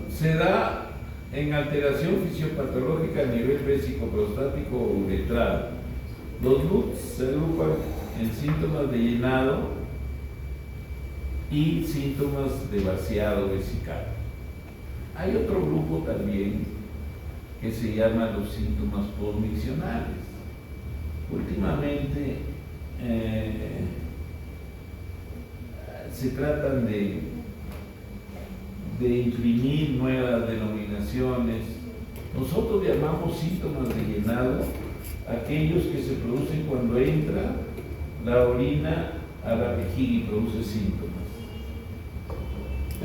Se da en alteración fisiopatológica a nivel vésico-prostático o uretral. Los NUTS se agrupan en síntomas de llenado y síntomas de vaciado vesical. Hay otro grupo también que se llama los síntomas postmiccionales. Últimamente se tratan de imprimir nuevas denominaciones. Nosotros llamamos síntomas de llenado aquellos que se producen cuando entra la orina a la vejiga y produce síntomas.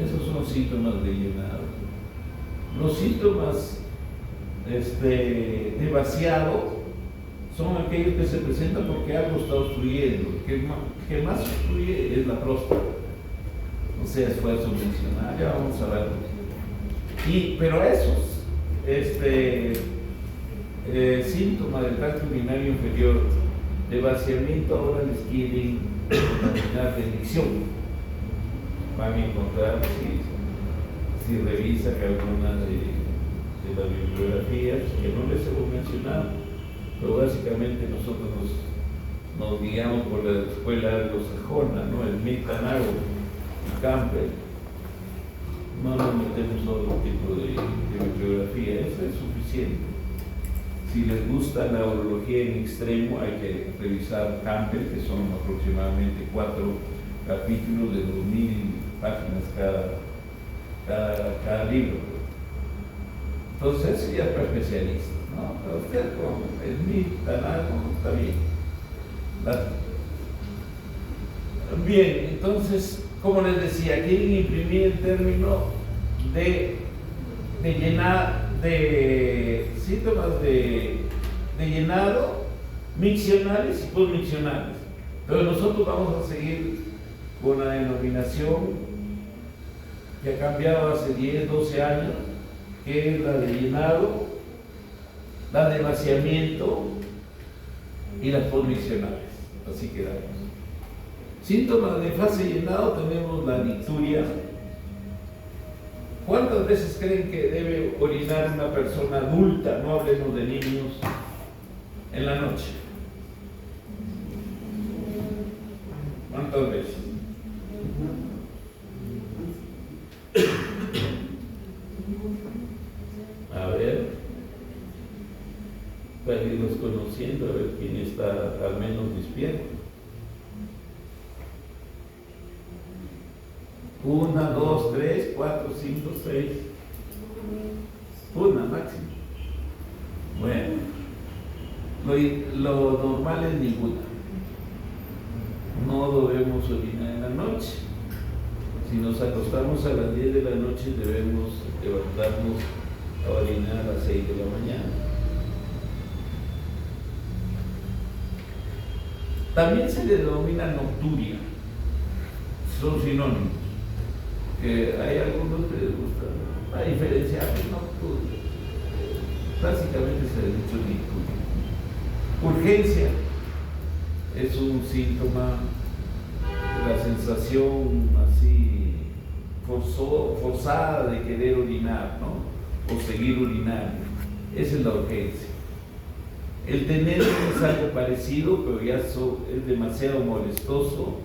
Esos son síntomas de llenado. Los síntomas de vaciado son aquellos que se presentan porque algo está obstruyendo. El que más obstruye es la próstata. O sea, esfuerzo mencional, ya vamos a ver. Pero esos síntomas del tracto urinario inferior de vaciamiento ahora les quieren denominar de micción. Van a encontrar, si revisa que algunas de las bibliografías, que no les hemos mencionado, pero básicamente nosotros nos guiamos por la escuela anglosajona, ¿no? El Smith, Tanago, Campbell. No nos metemos otro tipo de bibliografía, eso es suficiente. Si les gusta la urología en extremo, hay que revisar Campbell, que son aproximadamente 4 capítulos de 2000 páginas cada libro. Entonces, eso ya es para especialistas, ¿no? Pero usted con Smith, Tanago, está bien. Bien, entonces, como les decía, quieren imprimir el término de síntomas de llenado, miccionales y postmiccionales. Pero nosotros vamos a seguir con la denominación que ha cambiado hace 10, 12 años, que es la de llenado, la de vaciamiento y las postmiccionales. Así quedamos. Síntomas de fase llenado tenemos la nicturia. ¿Cuántas veces creen que debe orinar una persona adulta, no hablemos de niños, en la noche? ¿Cuántas veces? A ver, para irnos conociendo, a ver quién está al menos despierto. 1, 2, 3, 4, 5, 6. Una máximo. Bueno, lo normal es ninguna. No debemos orinar en la noche. Si nos acostamos a las 10 de la noche, debemos levantarnos a orinar a las 6 de la mañana. También se le denomina nocturia. Son sinónimos. Que hay algunos que les gusta a diferenciar nocturia. Básicamente se le ha dicho nicturia. Urgencia es un síntoma de la sensación así forzada de querer orinar, ¿no? O seguir urinando. Esa es la urgencia. El tener es algo parecido, pero ya es demasiado molestoso,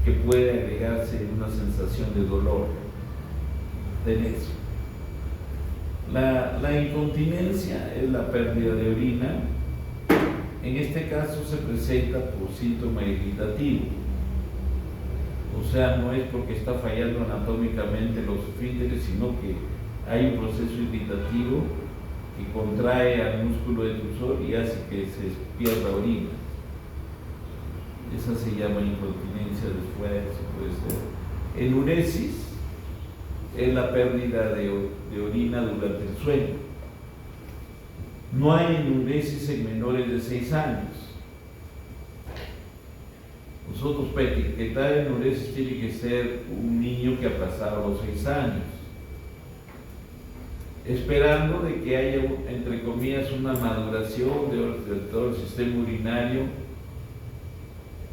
que puede agregarse una sensación de dolor, de eso. La incontinencia es la pérdida de orina. En este caso se presenta por síntoma irritativo. O sea, no es porque está fallando anatómicamente los esfínteres, sino que hay un proceso irritativo que contrae al músculo detrusor y hace que se pierda orina. Esa se llama incontinencia de esfuerzo, puede ser. Enuresis es la pérdida de orina durante el sueño. No hay enuresis en menores de 6 años. Nosotros, para etiquetar enuresis, tiene que ser un niño que ha pasado los 6 años, esperando de que haya, entre comillas, una maduración de todo el sistema urinario,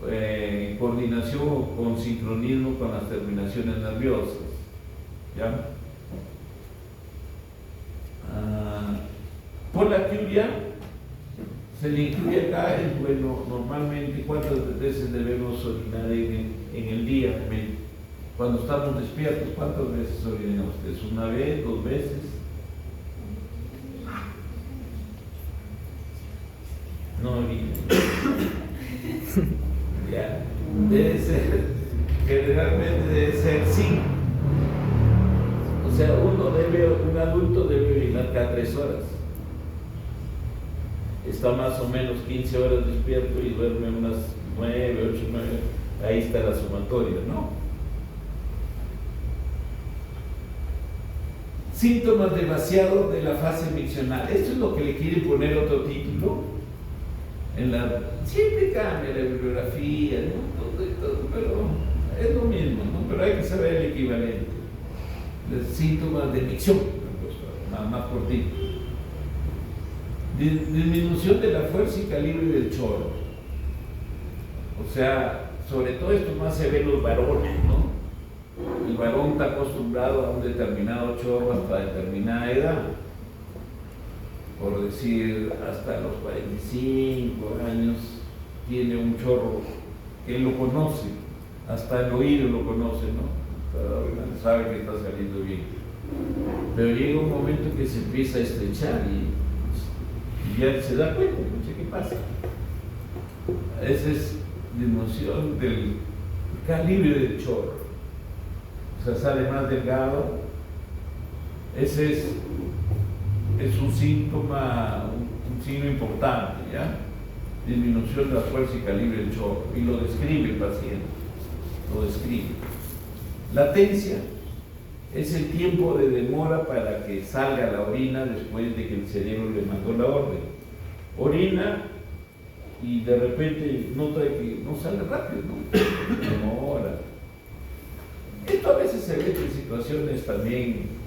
en coordinación o con sincronismo con las terminaciones nerviosas. ¿Ya? Polatiuria se le incluye acá, bueno, normalmente cuántas veces debemos orinar en el día. Cuando estamos despiertos, ¿cuántas veces orinan ustedes? ¿Una vez? ¿2 veces? No orinen. Ya, debe ser, generalmente debe ser 5. O sea, un adulto debe orinar cada 3 horas. Está más o menos 15 horas despierto y duerme unas 9, 8, 9. Ahí está la sumatoria, ¿no? Síntomas de vaciado de la fase miccional. Esto es lo que le quieren poner otro título. Siempre cambia la bibliografía, ¿no? Todo, pero es lo mismo, ¿no? Pero hay que saber el equivalente. Los síntomas de micción, más cortito. Disminución de la fuerza y calibre del chorro. O sea, sobre todo esto más se ve en los varones, ¿no? El varón está acostumbrado a un determinado chorro hasta determinada edad. Por decir, hasta los 45 años tiene un chorro que él lo conoce, hasta el oído lo conoce, ¿no? Sabe que está saliendo bien. Pero llega un momento que se empieza a estrechar y ya se da cuenta, no sé qué pasa. Esa es disminución del calibre del chorro. O sea, sale más delgado. Ese es un síntoma, un signo importante, ¿ya? Disminución de la fuerza y calibre del chorro. Y lo describe el paciente, lo describe. Latencia es el tiempo de demora para que salga la orina después de que el cerebro le mandó la orden. Orina y de repente nota que no sale rápido, ¿no? Demora. Esto a veces se ve en situaciones también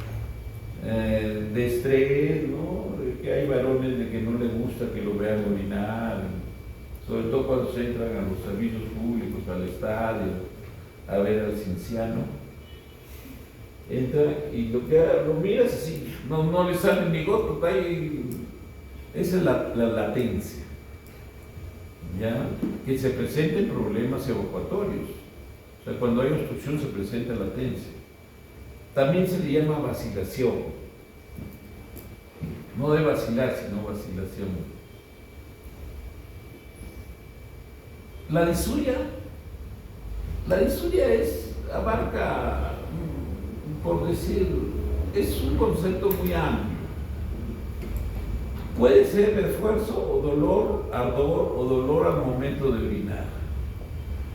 de estrés, ¿no? De que hay varones de que no les gusta que lo vean orinar, sobre todo cuando se entran a los servicios públicos, al estadio, a ver al cienciano. Entra y lo miras así, no le sale ni gota, esa es la latencia, ¿ya? Que se presenten problemas evacuatorios, o sea, cuando hay obstrucción se presenta latencia. También se le llama vacilación, no de vacilar, sino vacilación. La disuria abarca, por decir, es un concepto muy amplio. Puede ser esfuerzo o dolor, ardor o dolor al momento de orinar.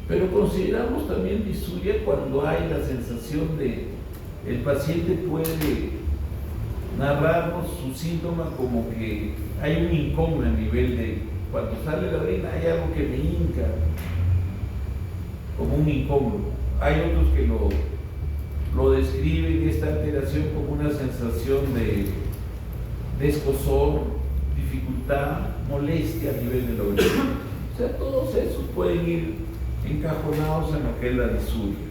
Pero consideramos también disuria cuando hay la sensación de el paciente puede narrarnos su síntoma como que hay un incómodo a nivel de cuando sale la orina hay algo que me hinca, como un incómodo. Hay otros que lo describen esta alteración como una sensación de escozor, dificultad, molestia a nivel de la orina. O sea, todos esos pueden ir encajonados en lo que es la disuria.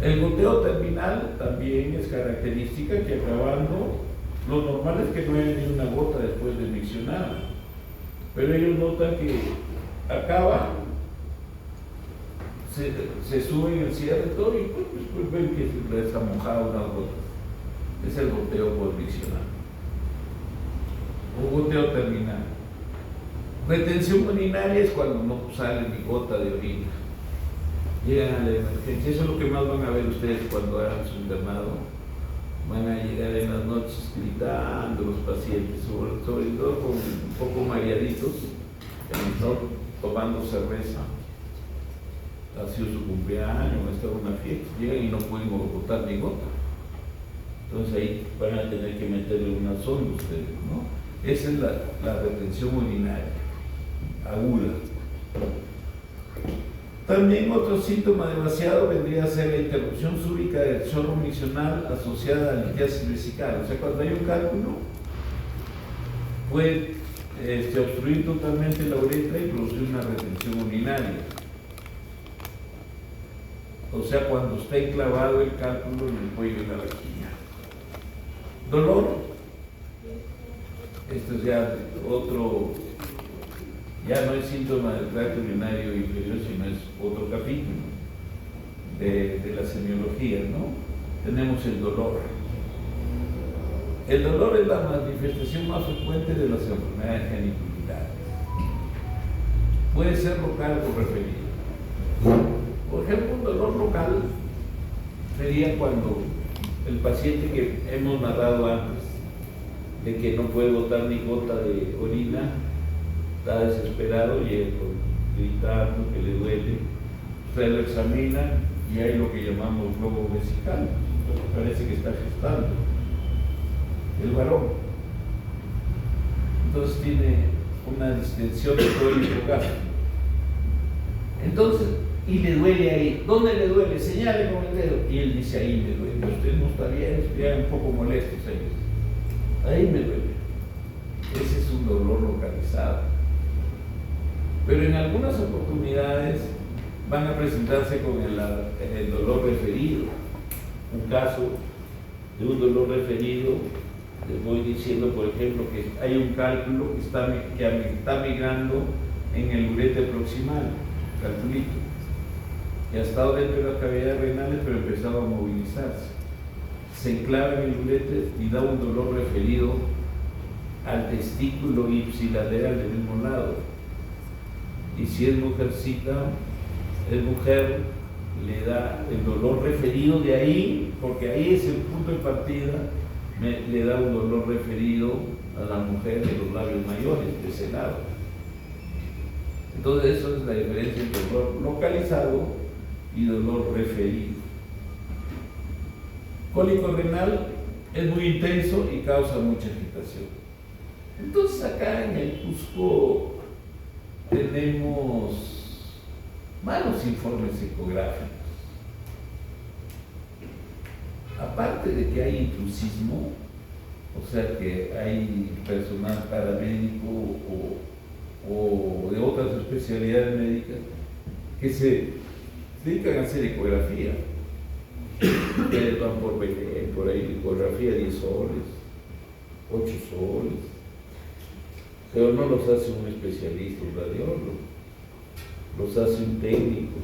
El goteo terminal también es característica que acabando, lo normal es que no haya ni una gota después de miccionar, pero ellos notan que acaba, se sube en el cierre todo y pues ven que les ha mojado unas gotas. Es el goteo por miccionar o goteo terminal. Retención urinaria es cuando no sale ni gota de orina. Llegan a la emergencia, eso es lo que más van a ver ustedes cuando hagan su internado. Van a llegar en las noches gritando los pacientes, sobre todo con un poco mareaditos, tomando cerveza. Ha sido su cumpleaños, ha estado una fiesta, llegan y no pueden botar ni gota. Entonces ahí van a tener que meterle una sonda ustedes, ¿no? Esa es la retención urinaria aguda. También otro síntoma de vaciado vendría a ser la interrupción súbita del chorro miccional asociada a la litiasis vesical. O sea, cuando hay un cálculo, puede obstruir totalmente la uretra y producir una retención urinaria. O sea, cuando está enclavado el cálculo en el cuello de la vagina. Dolor. Esto es ya otro. Ya no es síntoma del tracto urinario inferior, sino es otro capítulo de la semiología, ¿no? Tenemos el dolor. El dolor es la manifestación más frecuente de las enfermedades geniculitales. Puede ser local o referido. Por ejemplo, un dolor local sería cuando el paciente que hemos narrado antes, de que no puede botar ni gota de orina, está desesperado, llega gritando que le duele, usted lo examina y hay lo que llamamos globo vesical, parece que está gestando el varón. Entonces tiene una distensión de todo el hipogástrico. Entonces, y le duele ahí. ¿Dónde le duele? Señale con el dedo. Y él dice, ahí me duele. Usted no está bien, ya un poco molesto, señor. Ahí me duele. Ese es un dolor localizado. Pero en algunas oportunidades van a presentarse con el dolor referido. Un caso de un dolor referido, les voy diciendo, por ejemplo, que hay un cálculo que está migrando en el ureter proximal, calculito, que ha estado dentro de las cavidades renales, pero empezaba a movilizarse. Se enclava en el ureter y da un dolor referido al testículo ipsilateral del mismo lado. Y si es mujercita, es mujer, le da el dolor referido de ahí, porque ahí es el punto de partida, le da un dolor referido a la mujer de los labios mayores, de ese lado. Entonces, eso es la diferencia entre dolor localizado y dolor referido. Cólico renal es muy intenso y causa mucha agitación. Entonces, acá en el Cusco tenemos malos informes ecográficos. Aparte de que hay intrusismo, o sea que hay personal paramédico o o de otras especialidades médicas que se dedican a hacer ecografía. Les van por Belén, por ahí, ecografía 10 soles, 8 soles, pero no los hace un especialista, un radiólogo, los hace un técnico,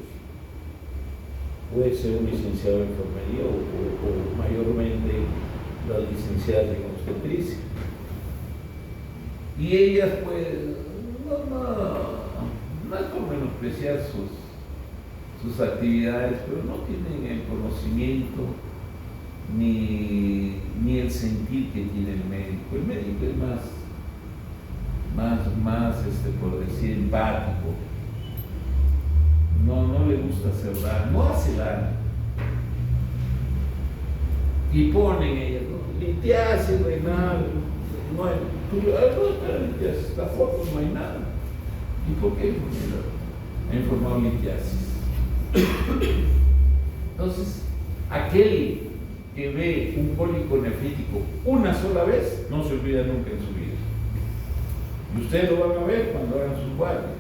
puede ser un licenciado en enfermería o mayormente las licenciadas en obstetricia. Y ellas, pues, no es por menospreciar sus actividades, pero no tienen el conocimiento ni el sentir que tiene el médico. El médico es más por decir, empático. No le gusta hacer daño, no hace daño. Y ponen ellas, ¿no? Litiasis renal, no hay, litiasis, la foto no hay nada. ¿Y por qué? Ha informado litiasis. Entonces, aquel que ve un cólico nefrítico una sola vez, no se olvida nunca en su vida. Y ustedes lo van a ver cuando hagan sus guardias,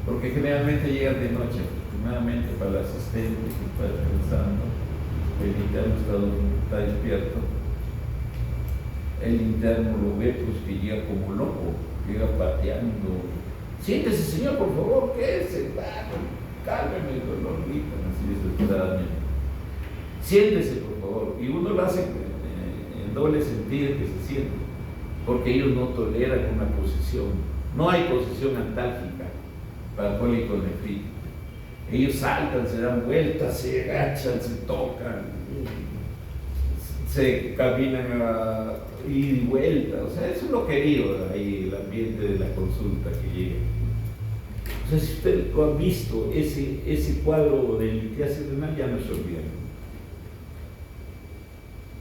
porque generalmente llegan de noche, afortunadamente para el asistente que está descansando, el interno está despierto. El interno lo ve, pues que llega como loco, llega pateando. Siéntese, señor, por favor, ¿qué es? Cálmeme el dolor, gritan así desesperadamente. Siéntese, por favor. Y uno lo hace en doble sentido que se siente, porque ellos no toleran una posición. No hay posición antálgica para cólico nefrítico. Ellos saltan, se dan vueltas, se agachan, se tocan, se caminan a ida y vuelta. O sea, eso es lo querido ahí, el ambiente de la consulta que llega. O sea, si usted lo ha visto, ese cuadro de litiasis renal ya no se olvida.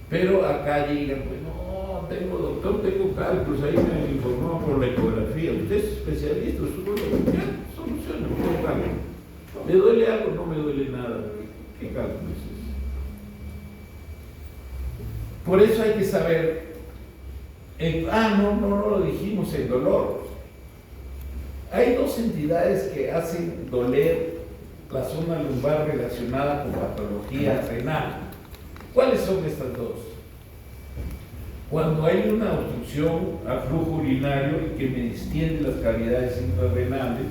Pero acá llegan, pues no, tengo cálculos, ahí me informó por la ecografía. Usted es especialista, ya soluciona, por cálculo. ¿Me duele algo? No me duele nada. ¿Qué cálculo es eso? Por eso hay que saber, no lo dijimos, el dolor. Hay dos entidades que hacen doler la zona lumbar relacionada con patología renal. ¿Cuáles son estas dos? Cuando hay una obstrucción al flujo urinario y que me distiende las cavidades intrarrenales,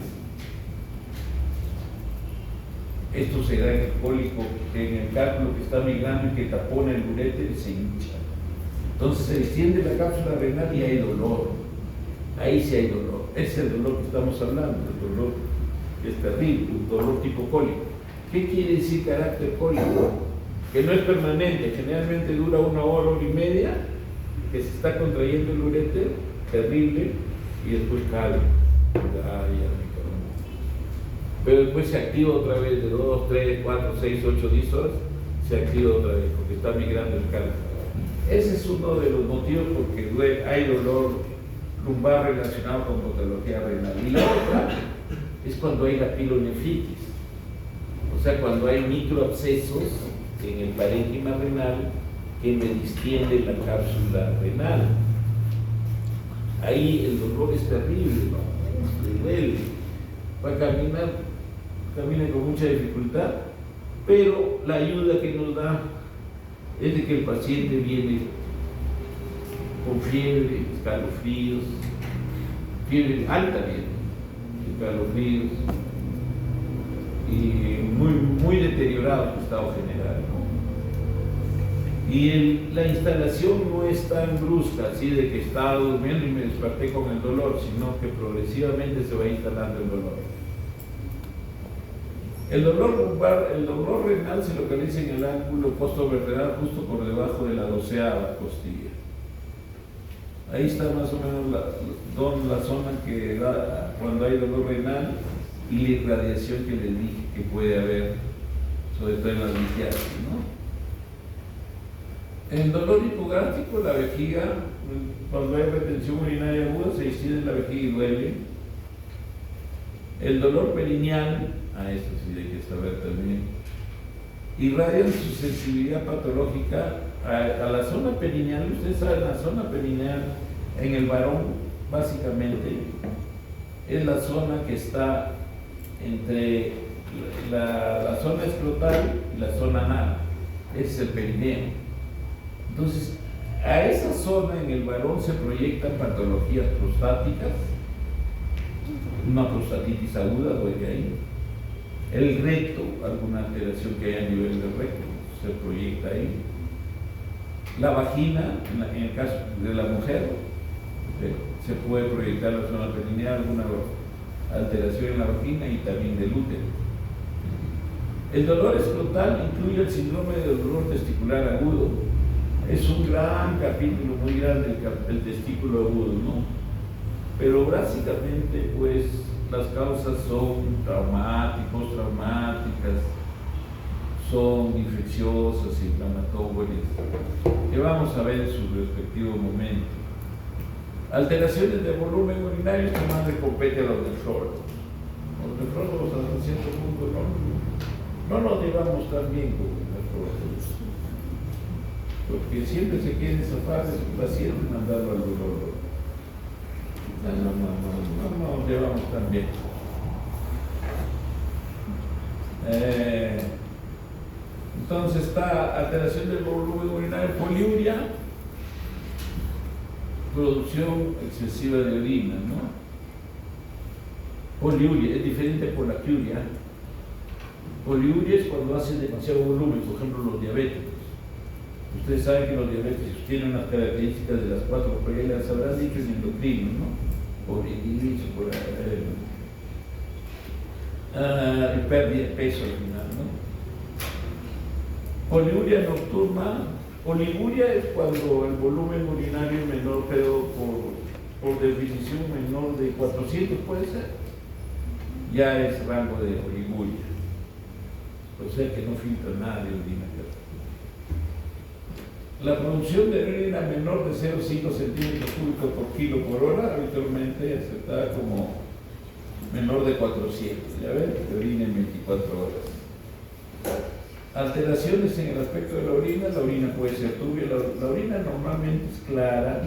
esto se da en el cólico, en el cálculo que está migrando y que tapona el uréter y se hincha. Entonces se distiende la cápsula renal y hay dolor. Ahí sí hay dolor. Ese es el dolor que estamos hablando, el dolor que es terrible, un dolor tipo cólico. ¿Qué quiere decir carácter cólico? Que no es permanente, generalmente dura 1 hora, 1 hora y media, que se está contrayendo el uréter, terrible, y después cae. Pero después se activa otra vez de 2, 3, 4, 6, 8, 10 horas, se activa otra vez porque está migrando el cálculo. Ese es uno de los motivos porque hay dolor lumbar relacionado con patología renal. Y la otra es cuando hay la pilonefritis, o sea, cuando hay microabscesos en el parénquima renal que me distiende la cápsula renal. Ahí el dolor es terrible, ¿no? Le duele. Va a camina con mucha dificultad, pero la ayuda que nos da es de que el paciente viene con fiebre, escalofríos, fiebre alta bien, escalofríos, y muy deteriorado el estado general, ¿no? Y la instalación no es tan brusca, así de que estaba durmiendo y me desperté con el dolor, sino que progresivamente se va instalando el dolor. El dolor lumbar, el dolor renal se localiza en el ángulo postovertebral justo por debajo de la 12ª costilla. Ahí está más o menos la zona que da cuando hay dolor renal y la irradiación que les dije que puede haber, sobre todo en las litiasis, ¿no? El dolor hipogástrico, la vejiga, cuando hay retención urinaria aguda, se distiende la vejiga y duele. El dolor perineal, esto sí hay que saber también, irradian su sensibilidad patológica a la zona perineal. Ustedes saben, la zona perineal en el varón, básicamente, es la zona que está entre la zona escrotal y la zona anal. Ese es el perineo. Entonces, a esa zona en el varón se proyectan patologías prostáticas, una prostatitis aguda duele ahí. El recto, alguna alteración que haya a nivel del recto, se proyecta ahí. La vagina, en el caso de la mujer, se puede proyectar la zona perineal, alguna alteración en la vagina y también del útero. El dolor escrotal incluye el síndrome de dolor testicular agudo. Es un gran capítulo, muy grande el testículo agudo, ¿no? Pero básicamente, pues, las causas son traumáticas, son infecciosas, inflamatorias, que vamos a ver en su respectivo momento. Alteraciones de volumen urinario que más le compete a los nefrólogos. Los nefrólogos hasta cierto punto no nos llevamos tan bien con los nefrólogos, porque siempre se quieren zafar de su paciente y mandarlo al urologo. No nos llevamos tan bien. Entonces está alteración del volumen urinario, poliuria, producción excesiva de orina, ¿no? Poliuria es diferente a polaquiuria. Poliuria es cuando hace demasiado volumen, por ejemplo los diabéticos. Ustedes saben que los diabéticos tienen unas características de las 4 reglas, habrán dicho en endocrino, ¿no? Por inicio, por pérdida de peso al final, ¿no? Poliuria nocturna. Oliguria es cuando el volumen urinario menor, pero por definición menor de 400 puede ser, ya es rango de oliguria, o sea que no filtra nada de orina. La producción de orina menor de 0,5 centímetros cúbicos por kilo por hora, habitualmente aceptada como menor de 400, ya ven, que orina en 24 horas. Alteraciones en el aspecto de la orina puede ser turbia, la orina normalmente es clara,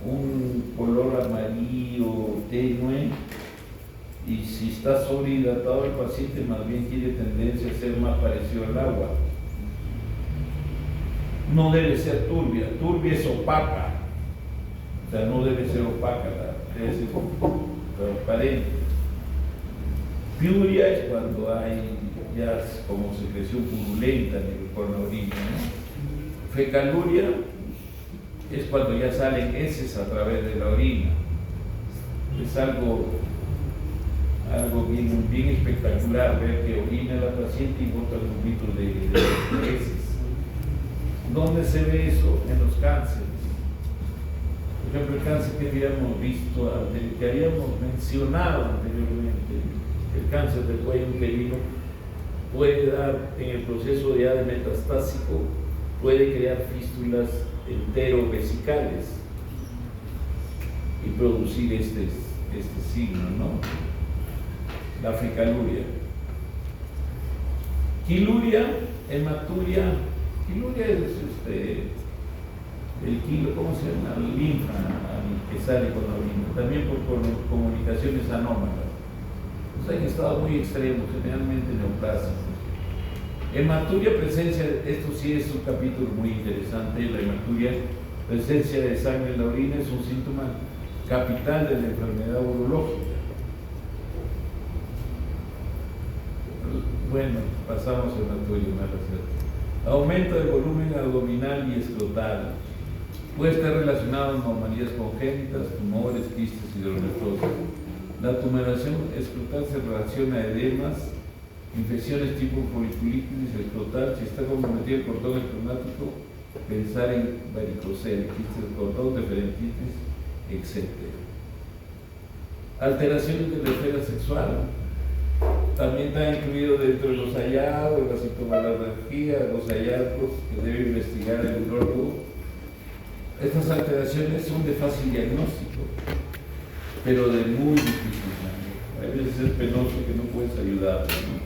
un color amarillo tenue, y si está sobrehidratado el paciente más bien tiene tendencia a ser más parecido al agua. No debe ser turbia, turbia es opaca, o sea, no debe ser opaca, debe ser transparente. Piuria es cuando hay ya como secreción purulenta con la orina, ¿no? Fecaluria es cuando ya salen heces a través de la orina. Es algo bien espectacular ver que orina la paciente y bota grumitos de heces. ¿Dónde se ve eso? En los cánceres. Por ejemplo, el cáncer que habíamos visto, que habíamos mencionado anteriormente, el cáncer del cuello uterino, puede dar en el proceso ya de metastásico, puede crear fístulas enterovesicales y producir este signo, ¿no? La fecaluria. Quiluria, hematuria. Quiluria es el kilo, ¿cómo se llama? La linfa que sale con la orina, también por comunicaciones anómalas. O sea, que estado muy extremo, generalmente neoplásicos. Hematuria, presencia, esto sí es un capítulo muy interesante, la hematuria, presencia de sangre en la orina es un síntoma capital de la enfermedad urológica. Bueno, pasamos a hematuria, una receta. Aumento del volumen abdominal y escrotal. Puede estar relacionado a anomalías congénitas, tumores, quistes, hidronefrosis. La tumoración escrotal se relaciona a edemas, infecciones tipo foliculitis escrotal. Si está comprometido el cordón espermático, pensar en varicocele, quistes del cordón, deferentitis, etc. Alteraciones de la esfera sexual. También está incluido dentro de los hallazgos, la sintomatología, los hallazgos que debe investigar el urólogo. Estas alteraciones son de fácil diagnóstico, pero de muy difícil manejo. A veces es penoso que no puedes ayudar, ¿no?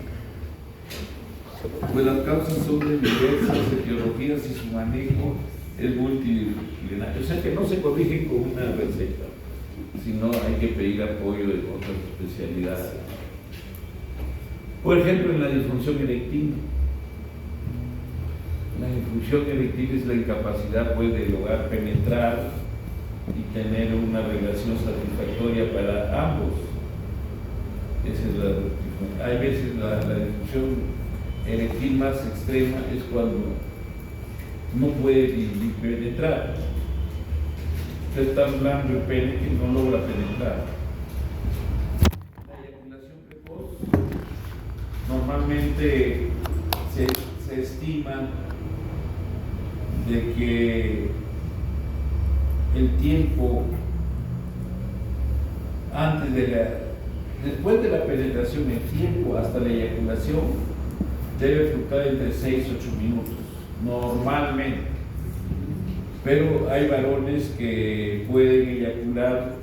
Pues las causas son de diversas etiologías y su manejo es multidisciplinario. O sea que no se corrigen con una receta. si no hay que pedir apoyo de otras especialidades. Por ejemplo, en la disfunción eréctil. La disfunción eréctil es la incapacidad pues, de lograr penetrar y tener una relación satisfactoria para ambos. Esa es hay veces la disfunción eréctil más extrema es cuando no puede ni penetrar. Es tan blando el pene que no logra penetrar. La eyaculación precoz normalmente se estima de que el tiempo después de la penetración, el tiempo hasta la eyaculación debe fluctuar entre 6 y 8 minutos, normalmente. Pero hay varones que pueden eyacular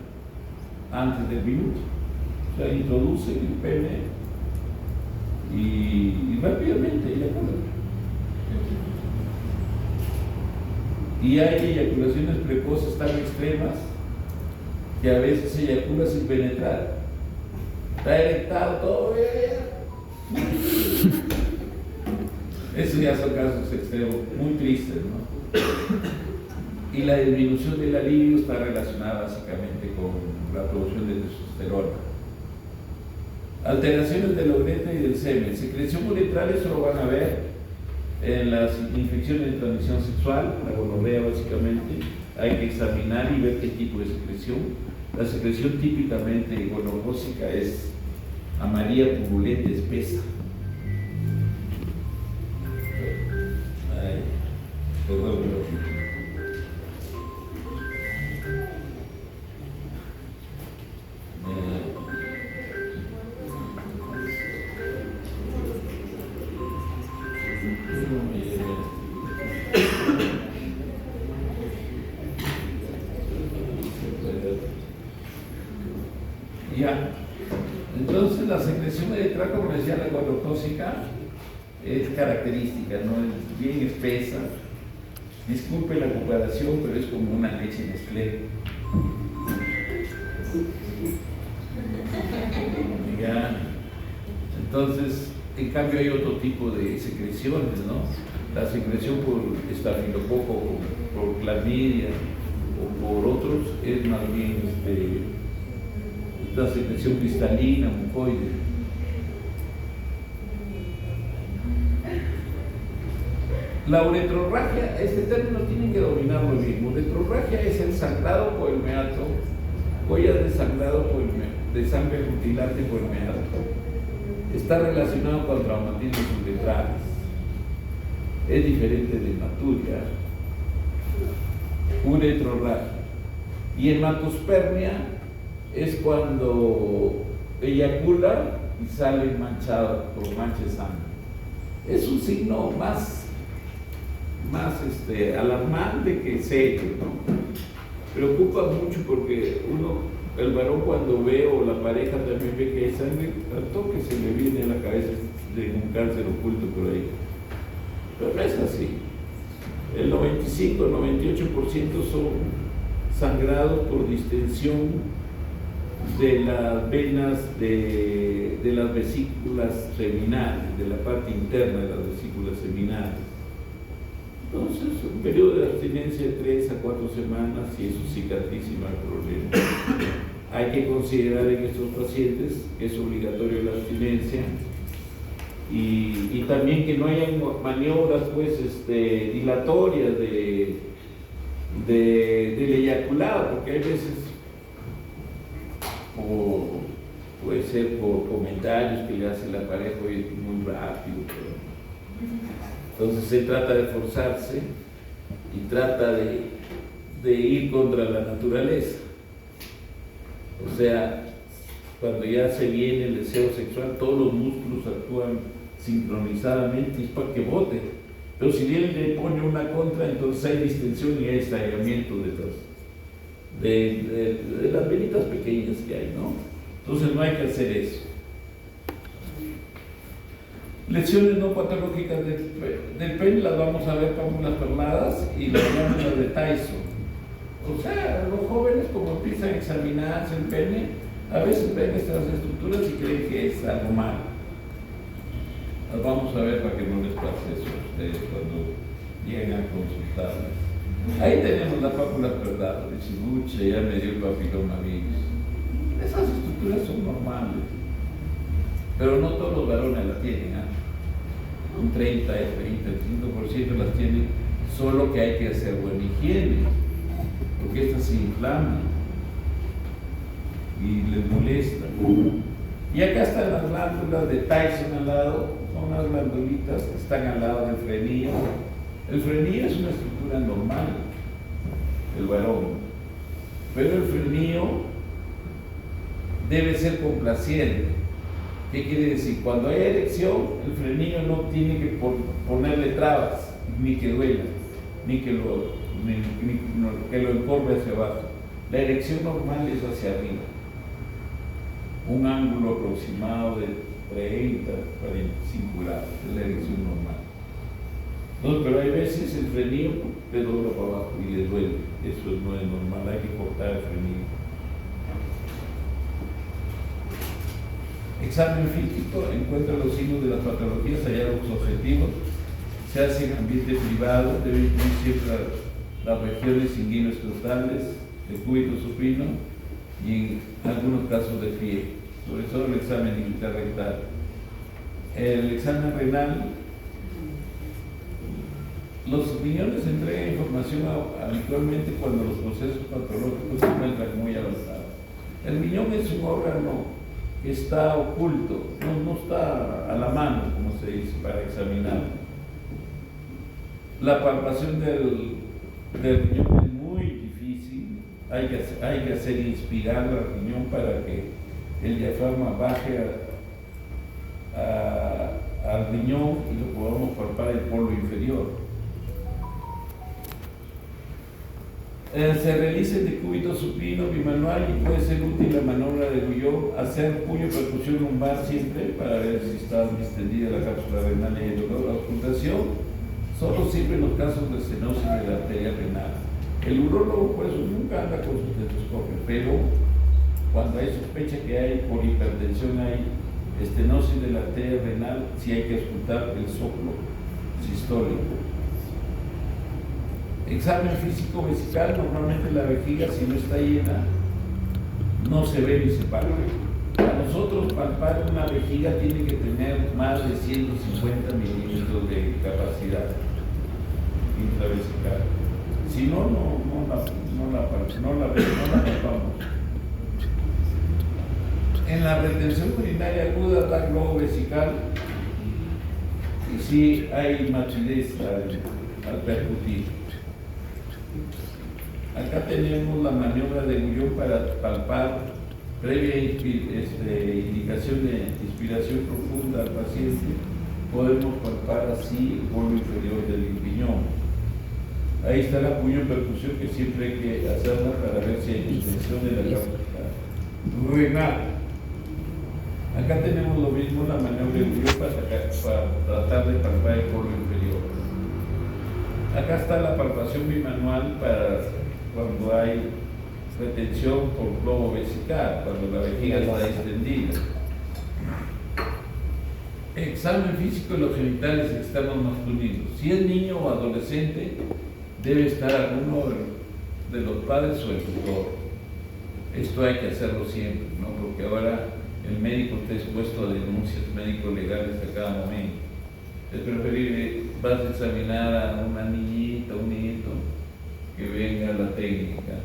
antes del minuto. O sea, introducen el pene y rápidamente eyaculan. Y hay eyaculaciones precoces tan extremas que a veces se eyacula sin penetrar. Está erectado todo bien. Esos ya son casos extremos, muy tristes, ¿no? Y la disminución del alivio está relacionada básicamente con la producción de testosterona. Alteraciones de la uretra y del semen. Secreción uretral, eso lo van a ver en las infecciones de transmisión sexual, la gonorrea básicamente. Hay que examinar y ver qué tipo de secreción. La secreción típicamente gonocócica es amarilla, purulenta, espesa. Ay, perdón, ya. Entonces la secreción uretral, como decía, la gonocócica es característica, ¿no? Es bien espesa. Disculpe la comparación, pero es como una leche Nestlé. Ya. Entonces, en cambio hay otro tipo de secreciones, ¿no? La secreción por estafilococo, por clamidia o por otros es más bien la secreción cristalina, mucoide. La uretrorragia, este término tienen que dominarlo bien. Uretrorragia es el sangrado por el meato, huellas de sangrado de sangre rutilante por el meato. Está relacionado con traumatismos uretrales. Es diferente de hematuria. Uretrorragia. Y hematospermia es cuando eyacula y sale manchado por mancha de sangre. Es un signo más alarmante que serio, ¿no? Preocupa mucho porque el varón cuando ve o la pareja también ve que hay sangre, al toque se le viene a la cabeza de un cáncer oculto por ahí. Pero no es así. El 95-98% son sangrados por distensión de las venas de las vesículas seminales, de la parte interna de las vesículas seminales. Entonces, un periodo de abstinencia de 3 a 4 semanas y eso cicatriza y no hay problema. Hay que considerar en estos pacientes que es obligatorio la abstinencia y también que no hayan maniobras pues, dilatorias del eyaculado, porque hay veces puede ser por comentarios que le hace la pareja, oye, muy rápido, entonces se trata de forzarse y trata de ir contra la naturaleza. O sea, cuando ya se viene el deseo sexual, todos los músculos actúan sincronizadamente y es para que bote. Pero si bien le pone una contra, entonces hay distensión y hay estallamiento de las venitas pequeñas que hay, ¿no? Entonces no hay que hacer eso. Lesiones no patológicas del pene las vamos a ver como las perladas y las láminas de Tyson. O sea, los jóvenes como empiezan a examinarse el pene, a veces ven estas estructuras y creen que es algo malo. Vamos a ver para que no les pase eso a ustedes cuando lleguen a consultarles. Ahí tenemos la pápula perdada, dice, mucha, ya me dio el papilomavirus. Esas estructuras son normales, pero no todos los varones la tienen. Un 30, 35% las tienen, solo que hay que hacer buena higiene, porque estas se inflaman y les molestan. Y acá están las glándulas de Tyson al lado, son unas glandulitas que están al lado del frenillo. El frenillo es una estructura normal, el varón, pero el frenillo debe ser complaciente. ¿Qué quiere decir? Cuando hay erección, el frenillo no tiene que ponerle trabas, ni que duela, ni que lo encorve hacia abajo. La erección normal es hacia arriba. Un ángulo aproximado de 30, 45 grados, es la erección normal. Entonces, pero hay veces el frenillo le dobla para abajo y le duele. Eso no es normal, hay que cortar el frenillo. Examen físico, encuentra los signos de las patologías, hallazgos objetivos, se hace en ambiente privado, debe incluir siempre las regiones inguino-escrotales, el cúbito supino y en algunos casos de pie, sobre todo el examen intrarrectal. El examen renal, los riñones entregan información habitualmente cuando los procesos patológicos se encuentran muy avanzados. El riñón es un órgano que está oculto, no está a la mano, como se dice, para examinar. La palpación del riñón es muy difícil, hay que hacer inspirar al riñón para que el diafragma baje al riñón y lo podamos palpar el polo inferior. Se realiza el decúbito supino bimanual y puede ser útil la maniobra de Guillot, hacer puño percusión lumbar siempre para ver si está distendida la cápsula renal y el dolor. La ocultación solo sirve en los casos de estenosis de la arteria renal. El urólogo por eso nunca anda con su estetoscopio, pero cuando hay sospecha que hay por hipertensión, hay estenosis de la arteria renal, sí hay que ocultar el soplo sistólico. Examen físico vesical, normalmente la vejiga, si no está llena, no se ve ni se palpa. Para nosotros palpar una vejiga tiene que tener más de 150 milímetros de capacidad intravesical. Si no, no la palpamos. En la retención urinaria aguda da globo vesical y sí hay matridez al percutir. Acá tenemos la maniobra de Guillot para palpar, previa indicación de inspiración profunda al paciente, podemos palpar así el polo inferior del riñón. Ahí está la puño percusión que siempre hay que hacerla para ver si hay distensión de la cápsula renal. Acá tenemos lo mismo, la maniobra de Guillot para tratar de palpar el polo inferior. Acá está la palpación bimanual para cuando hay retención por globo vesical, cuando la vejiga está distendida. Examen físico de los genitales externos masculinos. Si es niño o adolescente, debe estar alguno de los padres o el tutor. Esto hay que hacerlo siempre, ¿no? Porque ahora el médico está expuesto a denuncias médico-legales a cada momento. Es preferible, vas a examinar a una niñita, un niñito, que venga a la técnica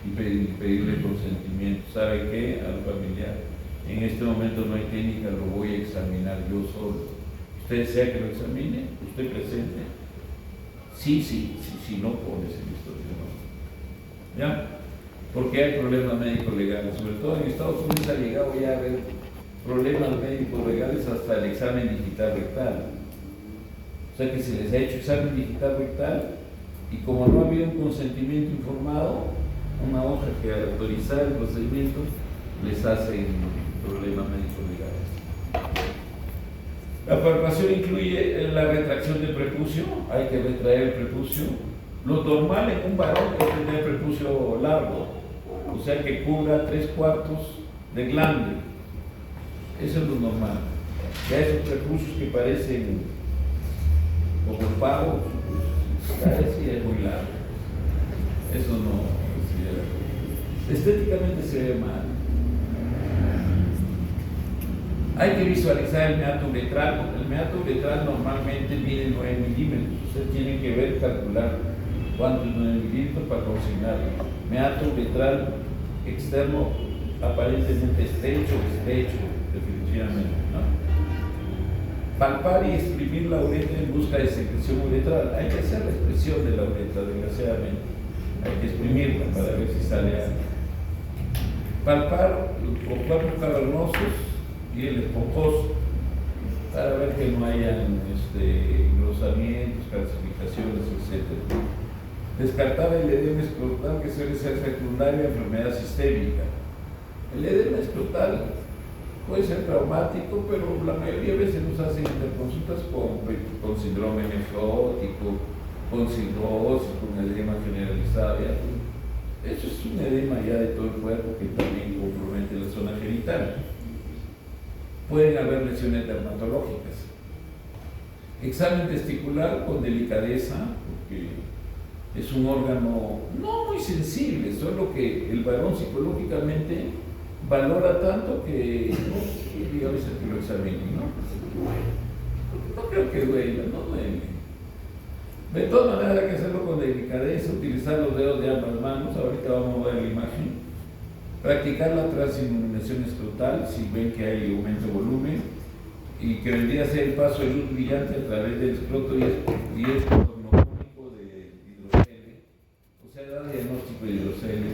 y pedirle consentimiento. ¿Sabe qué? Al familiar. En este momento no hay técnica, lo voy a examinar yo solo. Usted desea que lo examine, usted presente. Sí, no pones en historia, ¿no? ¿Ya? Porque hay problemas médicos legales, sobre todo en Estados Unidos ha llegado ya a haber problemas médicos legales hasta el examen digital rectal. O sea que se les ha hecho examen digital rectal y como no ha habido un consentimiento informado, una hoja que autorizar el procedimiento, les hacen problemas médicos legales. La palpación incluye la retracción del prepucio, hay que retraer el prepucio, Lo normal en un varón es tener prepucio largo, o sea que cubra 3/4 de glande. Eso es lo normal. Ya esos prepucios que parecen como pavo, ya sí es muy largo. Eso no. Estéticamente se ve mal. Hay que visualizar el meato uretral. El meato uretral normalmente mide 9 milímetros. Ustedes tienen que ver, calcular cuánto es 9 milímetros para consignarlo. Meato uretral externo aparentemente estrecho, definitivamente, ¿no? Palpar y exprimir la uretra en busca de secreción uretral. Hay que hacer la expresión de la uretra, desgraciadamente. Hay que exprimirla para ver si sale algo. Palpar los cuerpos cavernosos y el esponjoso para ver que no hayan engrosamientos, calcificaciones, etc. Descartar el edema escrotal, que suele ser secundario a enfermedad sistémica. El edema escrotal puede ser traumático, pero la mayoría de veces nos hacen interconsultas con síndrome nefrótico, con cirrosis, con edema generalizado. Eso es un edema ya de todo el cuerpo que también compromete la zona genital. Pueden haber lesiones dermatológicas. Examen testicular con delicadeza, porque es un órgano no muy sensible, solo que el varón psicológicamente valora tanto que digamos que lo examine, ¿no? No creo que duela, no duele. De todas maneras hay que hacerlo con delicadeza, utilizar los dedos de ambas manos. Ahorita vamos a ver la imagen. Practicar la transiluminación escrotal si ven que hay aumento de volumen, y que vendría a ser el paso de luz brillante a través del escroto y es ortonogónico de hidrocele, o sea, da diagnóstico de hidrocele.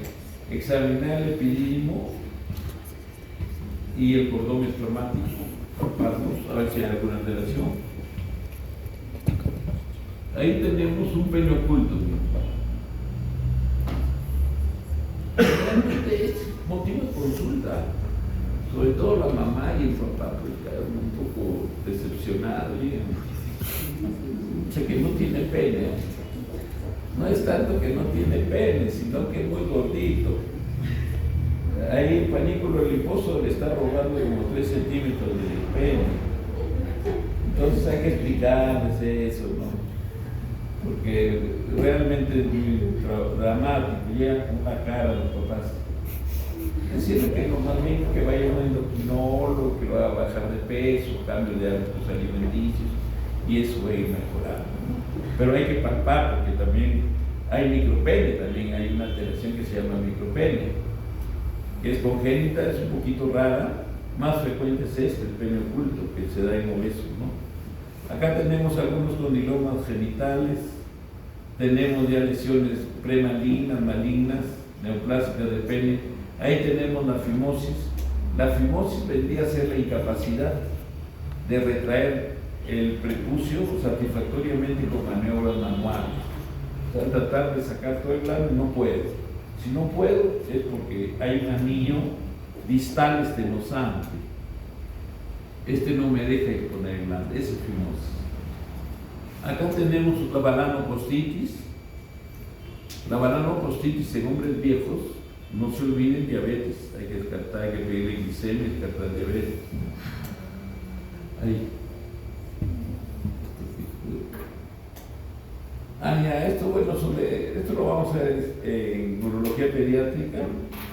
Examinar el epidídimo y el cordón estromático, a ver si hay alguna alteración. Ahí tenemos un pene oculto. Realmente es motivo de consulta, sobre todo la mamá y el papá, pues quedaron un poco decepcionados, digamos. Sé que no tiene pene. No es tanto que no tiene pene, sino que es muy gordito. Ahí el panículo liposo le está robando como 3 centímetros de pene. Entonces hay que explicarles eso, ¿no? Porque realmente es muy dramático, llega con la cara de los papás. Decirle que lo más bien que vaya a un endocrinólogo, que va a bajar de peso, cambio de hábitos alimenticios, y eso va a ir mejorando, ¿no? Pero hay que palpar, porque también hay micropene, también hay una alteración que se llama micropene, que es congénita, es un poquito rara, más frecuente es el pene oculto, que se da en obesos, ¿no? Acá tenemos algunos condilomas genitales, tenemos ya lesiones premalignas, malignas, neoplásicas del pene. Ahí tenemos la fimosis. La fimosis vendría a ser la incapacidad de retraer el prepucio satisfactoriamente con maniobras manuales. O sea, tratar de sacar todo el glande, no puedo. Si no puedo, es porque hay un anillo distal estenosante. Este no me deja exponer el glande, ese es fimosis. Acá tenemos la balanopostitis. La balanopostitis en hombres viejos, no se olviden diabetes, hay que descartar, hay que pedirle glicemia y descartar diabetes. Ahí. Ya, esto lo vamos a ver en urología pediátrica,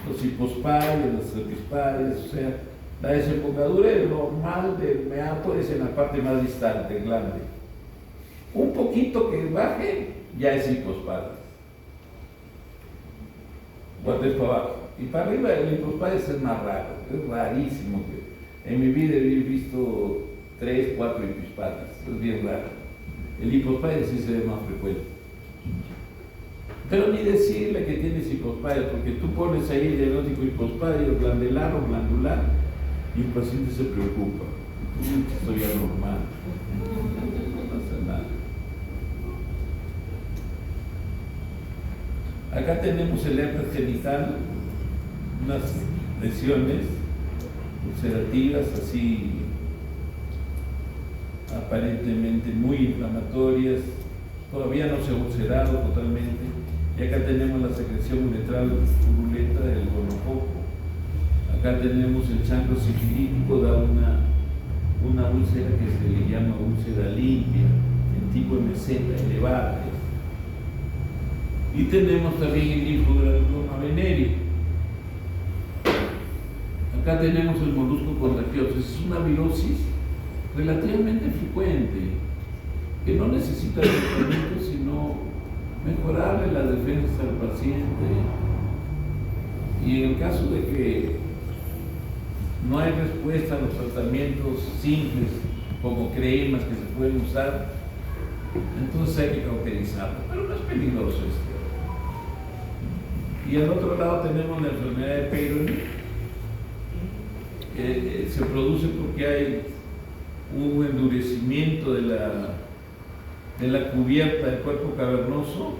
los hipospadios, los epispadios, o sea, la desembocadura normal del meato es en la parte más distante, glande. Un poquito que baje, ya es hipospadio. Cuando es para abajo. Y para arriba el hipospadio es más raro, es rarísimo. En mi vida he visto 3, 4 hipospadios, es bien raro. El hipospadio sí se ve más frecuente. Pero ni decirle que tienes hipospadio, porque tú pones ahí el diagnóstico hipospadio, glandular o glandular, y el paciente se preocupa. Estoy anormal. No pasa nada. Acá tenemos el herpes genital, unas lesiones ulcerativas así aparentemente muy inflamatorias, todavía no se ha ulcerado totalmente, y acá tenemos la secreción uretral purulenta del gonococo. Acá tenemos el chancro sifilítico, da una úlcera que se le llama úlcera limpia, en tipo meseta elevada. Y tenemos también el linfogranuloma venéreo. Acá tenemos el molusco contagioso. Es una virosis relativamente frecuente, que no necesita tratamiento, sino mejorarle la defensa al paciente. Y en el caso de que no hay respuesta a los tratamientos simples, como cremas que se pueden usar, entonces hay que cauterizarlo, pero no es peligroso esto. Y al otro lado tenemos la enfermedad de Peyronie, que se produce porque hay un endurecimiento de la cubierta del cuerpo cavernoso,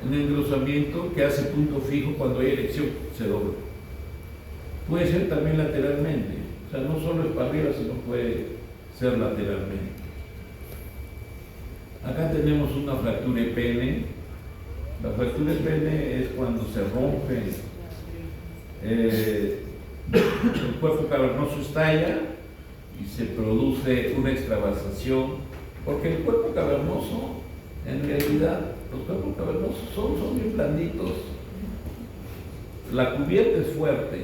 un engrosamiento que hace punto fijo cuando hay erección, se dobla. Puede ser también lateralmente, o sea, no solo es para arriba, sino puede ser lateralmente. Acá tenemos una fractura de pene. La fractura de pene es cuando se rompe, el cuerpo cavernoso estalla y se produce una extravasación, porque el cuerpo cavernoso, en realidad, los cuerpos cavernosos son bien blanditos. La cubierta es fuerte,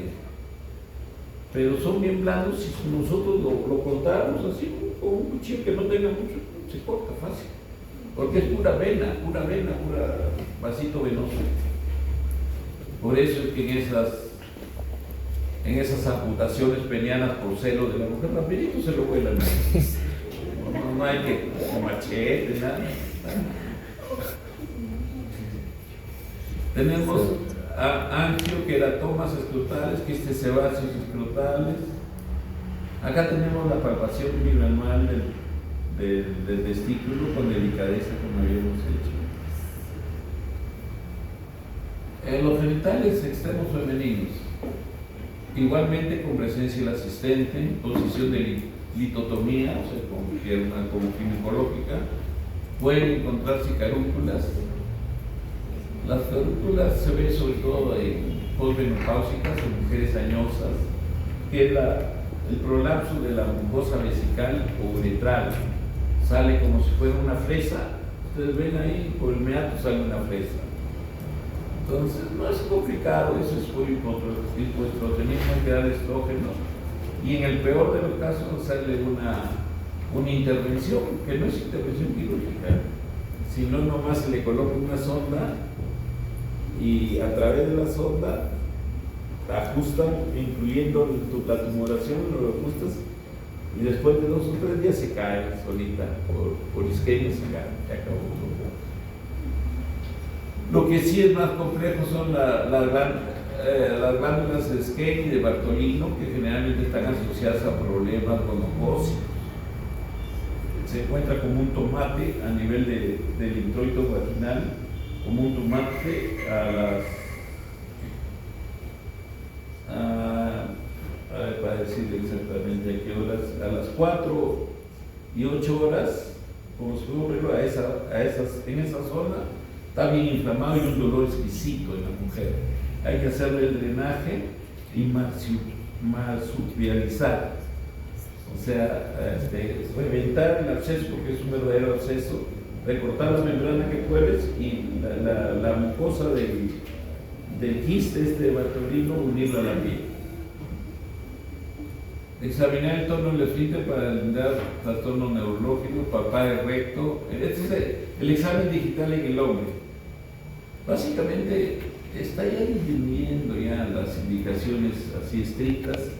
pero son bien blandos. Si nosotros lo cortamos así con un cuchillo que no tenga mucho, se corta fácil, porque es pura vena, pura vasito venoso. Por eso es que en esas amputaciones penianas por celo de la mujer, rapidito se lo vuelan. No hay que machete, nada. Tenemos angioqueratomas escrotales, quistes sebáceos escrotales. Acá tenemos la palpación bimanual del testículo con delicadeza, como habíamos hecho. Los genitales extremos femeninos, igualmente con presencia del asistente, posición de litotomía, o sea, como ginecológica, pueden encontrarse carúnculas. Las carúnculas se ven sobre todo en posmenopáusicas, en mujeres añosas, que el prolapso de la mucosa vesical o uretral sale como si fuera una fresa. Ustedes ven ahí, por el meato sale una fresa. Entonces, no es complicado, eso es muy hipoestrogenismo, hay que dar estrógeno, y en el peor de los casos sale una intervención, que no es intervención quirúrgica, sino nomás se le coloca una sonda y a través de la sonda ajustan, incluyendo la tumoración, lo ajustas y después de 2 o 3 días se cae solita, por isquemia se cae, se acabó. Lo que sí es más complejo son las glándulas de Skene y de Bartolino, que generalmente están asociadas a problemas gonocócicos. Se encuentra como un tomate a nivel del introito vaginal, como un tomate para decirle exactamente a qué horas, a las 4 y 8 horas, como se puede ver en esa zona, está bien inflamado y un dolor exquisito en la mujer. Hay que hacerle el drenaje y marsupializar, o sea, reventar el absceso, porque es un verdadero absceso, recortar la membrana que puedes y la mucosa del quiste de Bartolino unirla a la piel. Examinar el tono del esfínter para eliminar trastorno neurológico, palpar el recto. Este es el examen digital en el hombre. Básicamente está ya disminuyendo ya las indicaciones así estrictas,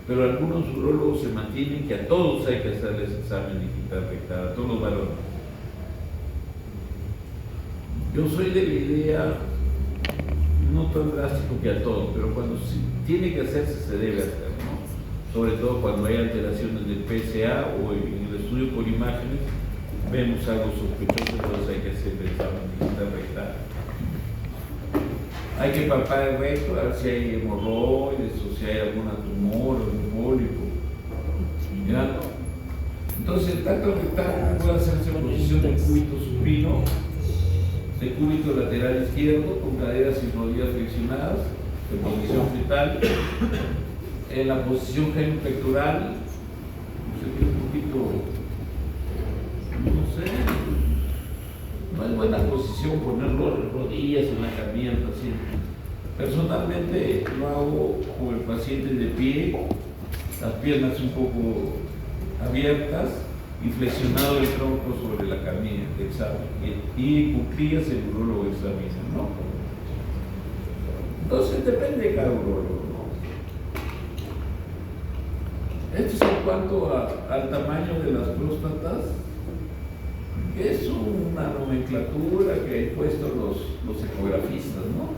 pero algunos urólogos se mantienen que a todos hay que hacerles examen digital rectal, a todos los varones. Yo soy de la idea, no tan drástico que a todos, pero cuando tiene que hacerse, se debe hacer, ¿no? Sobre todo cuando hay alteraciones del PSA o en el estudio por imágenes, vemos algo sospechoso, entonces hay que hacer el examen digital rectal. Hay que palpar el recto, a ver si hay hemorroides o si hay alguna tumor o un pólipo. Entonces, el tacto rectal puede hacerse en posición de cúbito supino, de cúbito lateral izquierdo, con caderas y rodillas flexionadas, en posición fetal, en la posición genopectoral, un poquito, no sé, no es buena posición ponerlo de rodillas en la camilla del paciente. Personalmente lo hago con el paciente de pie, las piernas un poco abiertas y flexionado el tronco sobre la camilla de examen. Y cuclillas el urólogo examina, ¿no? Entonces depende de cada urólogo, ¿no? Esto es en cuanto al tamaño de las próstatas, que es una nomenclatura que han puesto los ecografistas, ¿no?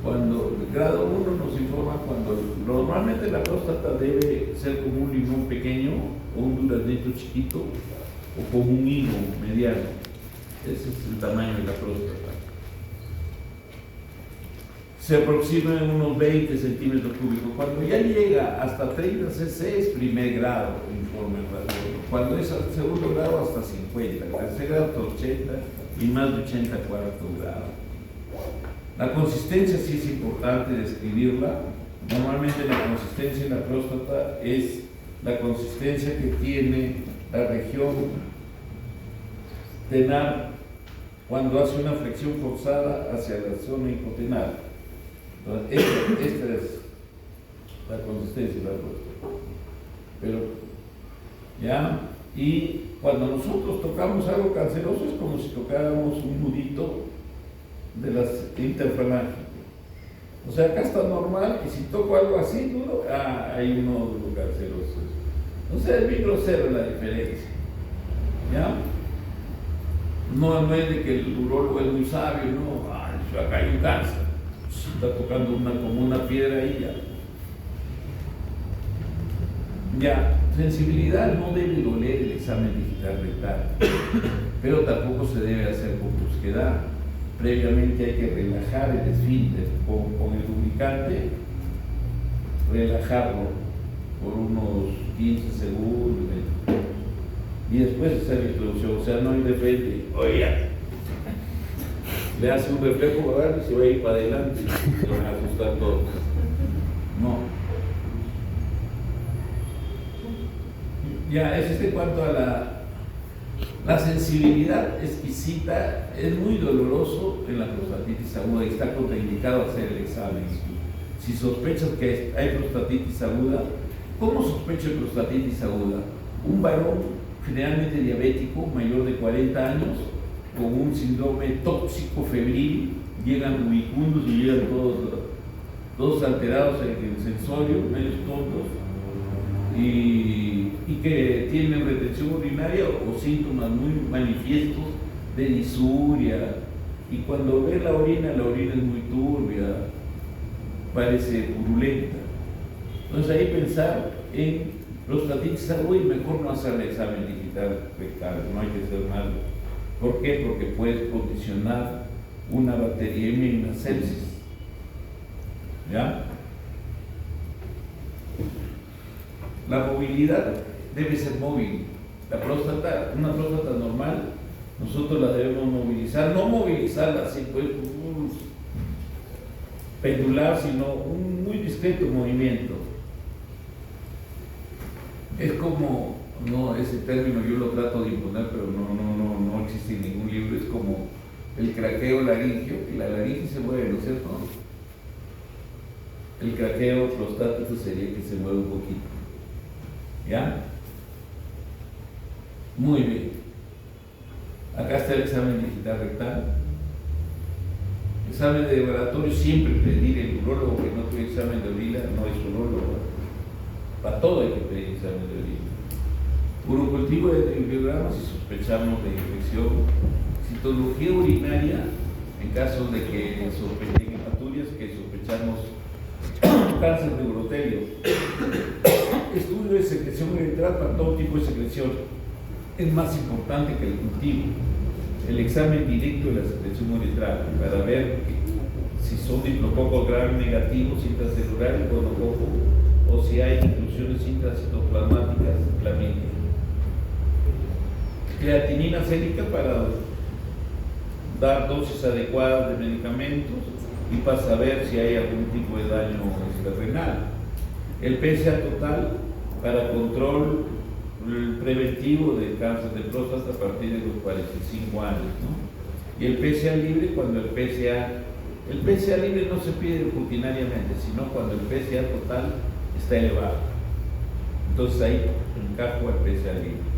Cuando el grado 1 nos informa cuando normalmente la próstata debe ser como un limón pequeño o un duraznito chiquito o como un higo mediano. Ese es el tamaño de la próstata. Se aproxima en unos 20 centímetros cúbicos. Cuando ya llega hasta 30 cc es primer grado, informe el radiólogo. Cuando es al segundo grado hasta 50, tercer grado hasta 80 y más de 80 cuarto grado. La consistencia sí es importante describirla. Normalmente la consistencia en la próstata es la consistencia que tiene la región tenal cuando hace una flexión forzada hacia la zona hipotenal. Entonces, esta es la consistencia de la próstata. Pero, ¿ya? Y cuando nosotros tocamos algo canceroso es como si tocáramos un nudito de las interfalanges. O sea, acá está normal y si toco algo así duro, hay un nódulo canceroso. O sea, es bien grosera la diferencia. ¿Ya? No es de que el urólogo es muy sabio, no, acá hay un cáncer. Si está tocando como una piedra ahí ya. Ya, sensibilidad no debe doler el examen digital rectal, pero tampoco se debe hacer con brusquedad. Previamente hay que relajar el esfínter con el lubricante, relajarlo por unos 15 segundos y después hacer la introducción. O sea, no hay de frente, oye, le hace un reflejo oral y se va a ir para adelante y se van a ajustar todo. No. Ya, eso es en cuanto a la sensibilidad exquisita. Es muy doloroso en la prostatitis aguda y está contraindicado hacer el examen. Si sospechas que hay prostatitis aguda, ¿cómo sospecho de prostatitis aguda? Un varón generalmente diabético, mayor de 40 años, con un síndrome tóxico febril, llegan rubicundos y llegan todos alterados en el sensorio, medios tontos, y que tienen retención urinaria o síntomas muy manifiestos de disuria, y cuando ve la orina es muy turbia, parece purulenta. Entonces ahí pensar en prostatitis aguda y mejor no hacer el examen digital rectal, no hay que ser malo. ¿Por qué? Porque puedes condicionar una bacteriemia y una sepsis. ¿Ya? La movilidad debe ser móvil. La próstata, una próstata normal, nosotros la debemos movilizar, no movilizarla así, pues, pendular, sino un muy discreto movimiento. Es como, no, ese término yo lo trato de imponer, pero no existe en ningún libro, es como el craqueo laringio, y la laringe se mueve, ¿no es cierto? El craqueo prostático sería que se mueve un poquito. ¿Ya? Muy bien. Acá está el examen digital rectal. Examen de laboratorio, siempre pedir el urólogo que no tuvo examen de orina, no es urólogo. Para todo hay que pedir examen de orina. Urocultivo de angiogramas si sospechamos de infección. Citología urinaria en caso de que sospechen hepaturias, que sospechamos cáncer de urotelio. Estudio de secreción uretral para todo tipo de secreción. Es más importante que el cultivo. El examen directo de la secreción uretral para ver si son diplococos gram negativos intracelulares, gonococo, o si hay inclusiones intracitoplasmáticas, clamidia. creatinina sérica para dar dosis adecuadas de medicamentos y para saber si hay algún tipo de daño renal. El PSA total para control preventivo del cáncer de próstata a partir de los 45 años, ¿no? Y el PSA libre cuando el PSA libre no se pide rutinariamente, sino cuando el PSA total está elevado. Entonces ahí encajo al PSA libre.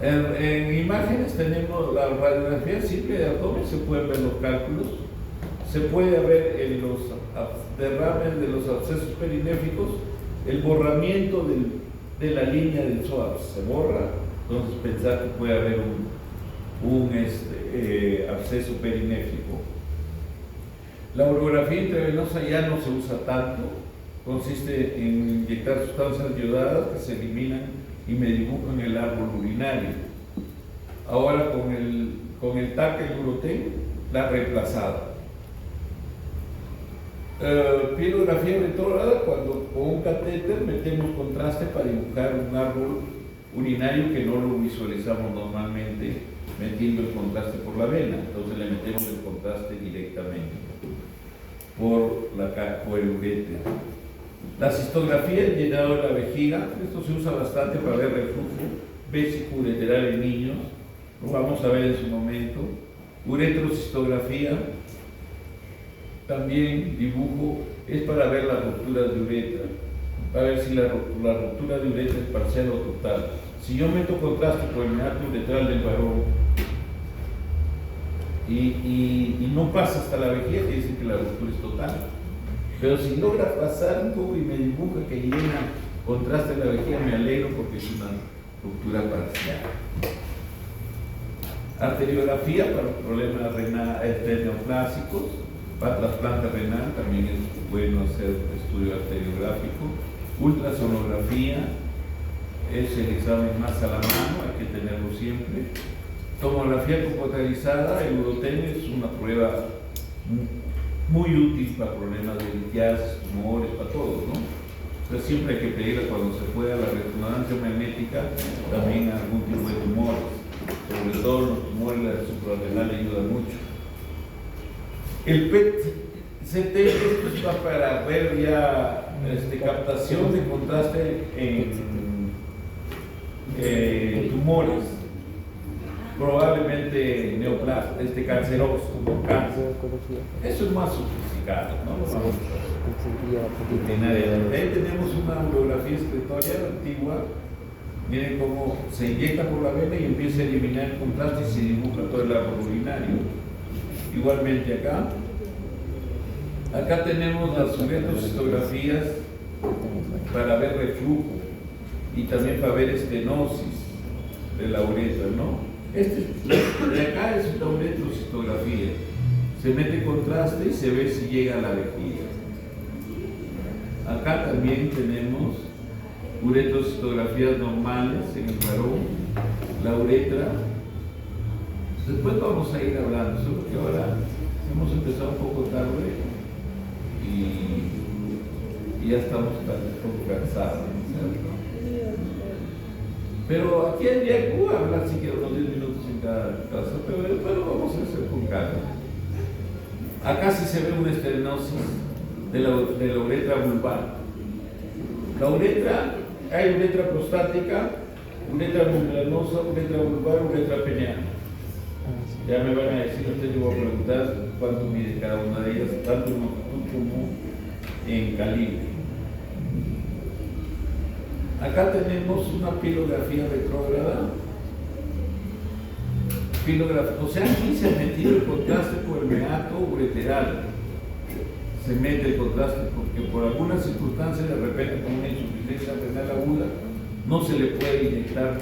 En imágenes tenemos la radiografía simple de abdomen, se pueden ver los cálculos, se puede ver en los derrames de los abscesos perinéficos el borramiento de la línea del psoas, se borra, entonces pensar que puede haber un absceso perinéfico. La urografía intravenosa ya no se usa tanto, consiste en inyectar sustancias iodadas que se eliminan y me dibujan el árbol urinario. Ahora con el TAC, el Urotec, la reemplazada. Pirografía retrógrada, cuando con un catéter metemos contraste para dibujar un árbol urinario que no lo visualizamos normalmente metiendo el contraste por la vena, entonces le metemos el contraste directamente por el uréter. La cistografía, el llenado de la vejiga, esto se usa bastante para ver reflujo vésico-ureteral en niños, lo vamos a ver en su momento. Uretrocistografía, también dibujo, es para ver las rupturas de uretra, para ver si la ruptura de uretra es parcial o total. Si yo meto contraste por el meato uretral del varón y no pasa hasta la vejiga, quiere decir que la ruptura es total. Pero si logra pasar un poco y me dibuja que llena contraste en la vejiga, me alegro porque es una ruptura parcial. Arteriografía para problemas neoplásicos, para trasplante renal, también es bueno hacer estudio arteriográfico. Ultrasonografía es el examen más a la mano, hay que tenerlo siempre. Tomografía computarizada, el Urotec es una prueba muy útil para problemas de litiasis, tumores, para todos, ¿no? Entonces siempre hay que pedirle cuando se pueda la resonancia magnética también a algún tipo de tumores, sobre todo los tumores, la suprarrenal ayuda mucho. El PET-CT es para ver ya captación de contraste en tumores, probablemente canceroso, cáncer. Eso es más sofisticado, ¿no? Vamos a tener. Ahí tenemos una urografía excretorial antigua. Miren cómo se inyecta por la vena y empieza a eliminar el contraste y se dibuja todo el árbol urinario. Igualmente acá tenemos las uretrocistografías para ver reflujo y también para ver estenosis de la uretra, ¿no? De acá es una uretrocistografía. Se mete contraste y se ve si llega a la vejiga. Acá también tenemos uretrocistografías normales en el varón, la uretra. Después vamos a ir hablando, solo que ahora hemos empezado un poco tarde y ya estamos un poco cansados, ¿cierto? Pero aquí en Yacu hablar si quiero unos 10 minutos en cada casa, pero vamos a hacer con calma. Acá sí se ve una estenosis de la uretra vulvar. La uretra, hay uretra prostática, uretra membranosa, uretra vulvar, uretra peniana. Ya me van a decir, ustedes yo voy a preguntar cuánto mide cada una de ellas, tanto en longitud como en calibre. Acá tenemos una pilografía retrógrada. O sea, aquí se ha metido el contraste por el meato ureteral. Se mete el contraste porque por alguna circunstancia, de repente con una insuficiencia renal aguda, no se le puede inyectar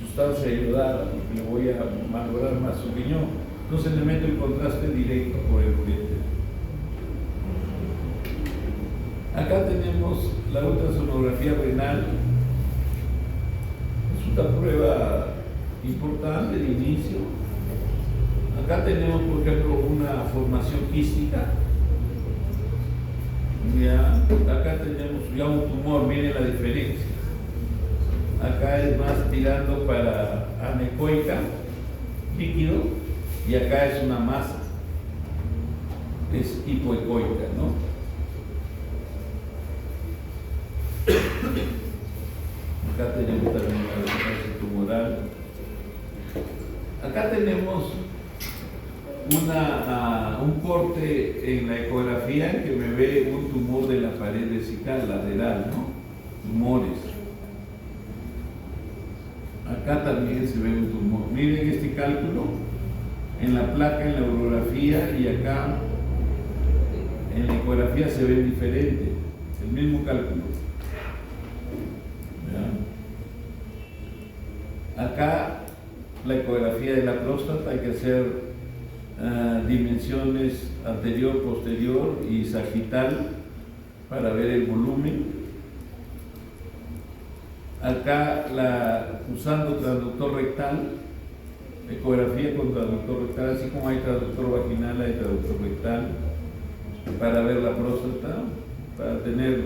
sustancia ayudada porque le voy a malograr más su riñón. Entonces le meto el contraste directo por el ureter. Acá tenemos la ultrasonografía renal. Es una prueba importante de inicio. Acá tenemos, por ejemplo, una formación quística. Ya, acá tenemos ya un tumor, miren la diferencia. Acá es más tirando para anecoica, líquido, y acá es una masa, es hipoecoica, ¿no? Acá tenemos también la resonancia tumoral. Acá tenemos un corte en la ecografía que me ve un tumor de la pared vesical lateral, ¿no? Tumores. Acá también se ve un tumor. Miren este cálculo en la placa, en la urografía, y acá en la ecografía se ve diferente, el mismo cálculo. ¿Ya? Acá la ecografía de la próstata hay que hacer dimensiones anterior, posterior y sagital para ver el volumen. Acá usando traductor rectal, ecografía con traductor rectal, así como hay traductor vaginal, hay traductor rectal para ver la próstata, para tener,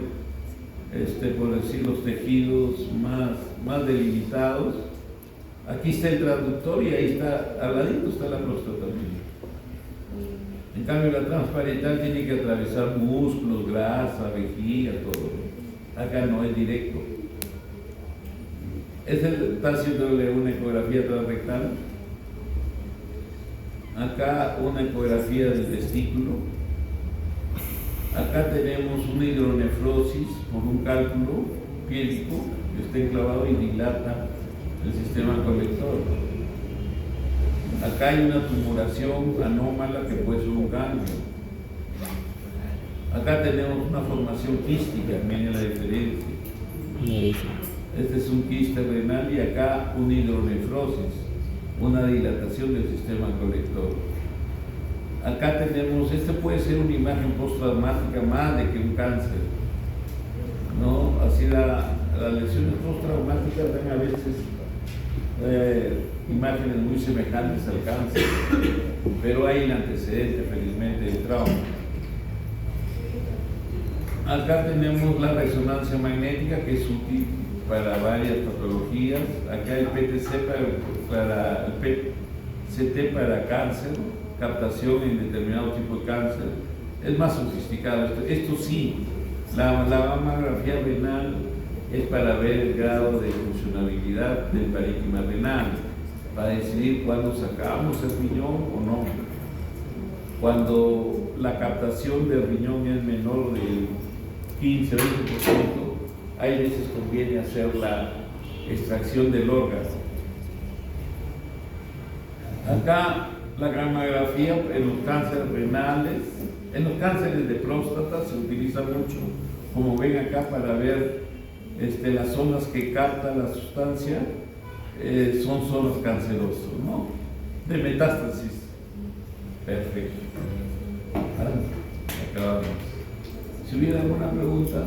por decir, los tejidos más delimitados. Aquí está el traductor y ahí está, al ladito está la próstata también. En cambio, la transparental tiene que atravesar músculos, grasa, vejiga, todo. Acá no, es directo. Está haciéndole una ecografía transrectal. Acá una ecografía del testículo. Acá tenemos una hidronefrosis por un cálculo piélico que está enclavado y dilata el sistema colector. Acá hay una tumoración anómala que puede ser un cambio. Acá tenemos una formación quística, miren la diferencia. Este es un quiste renal y acá una hidronefrosis, una dilatación del sistema colector. Acá tenemos, puede ser una imagen postraumática más de que un cáncer, ¿no? Así las lesiones postraumáticas dan a veces imágenes muy semejantes al cáncer, pero hay el antecedente, felizmente, del trauma. Acá tenemos la resonancia magnética, que es útil para varias patologías. Acá el PTC para el PCT para cáncer, captación en determinado tipo de cáncer. Es más sofisticado. Esto sí, la mamografía renal es para ver el grado de funcionabilidad del parénquima renal, para decidir cuándo sacamos el riñón o no. Cuando la captación del riñón es menor del 15-20%, hay veces conviene hacer la extracción del órgano. Acá la gammagrafía en los cánceres renales, en los cánceres de próstata se utiliza mucho, como ven acá, para ver las zonas que capta la sustancia, son zonas cancerosas, ¿no? De metástasis. Perfecto. Acabamos. Si hubiera alguna pregunta.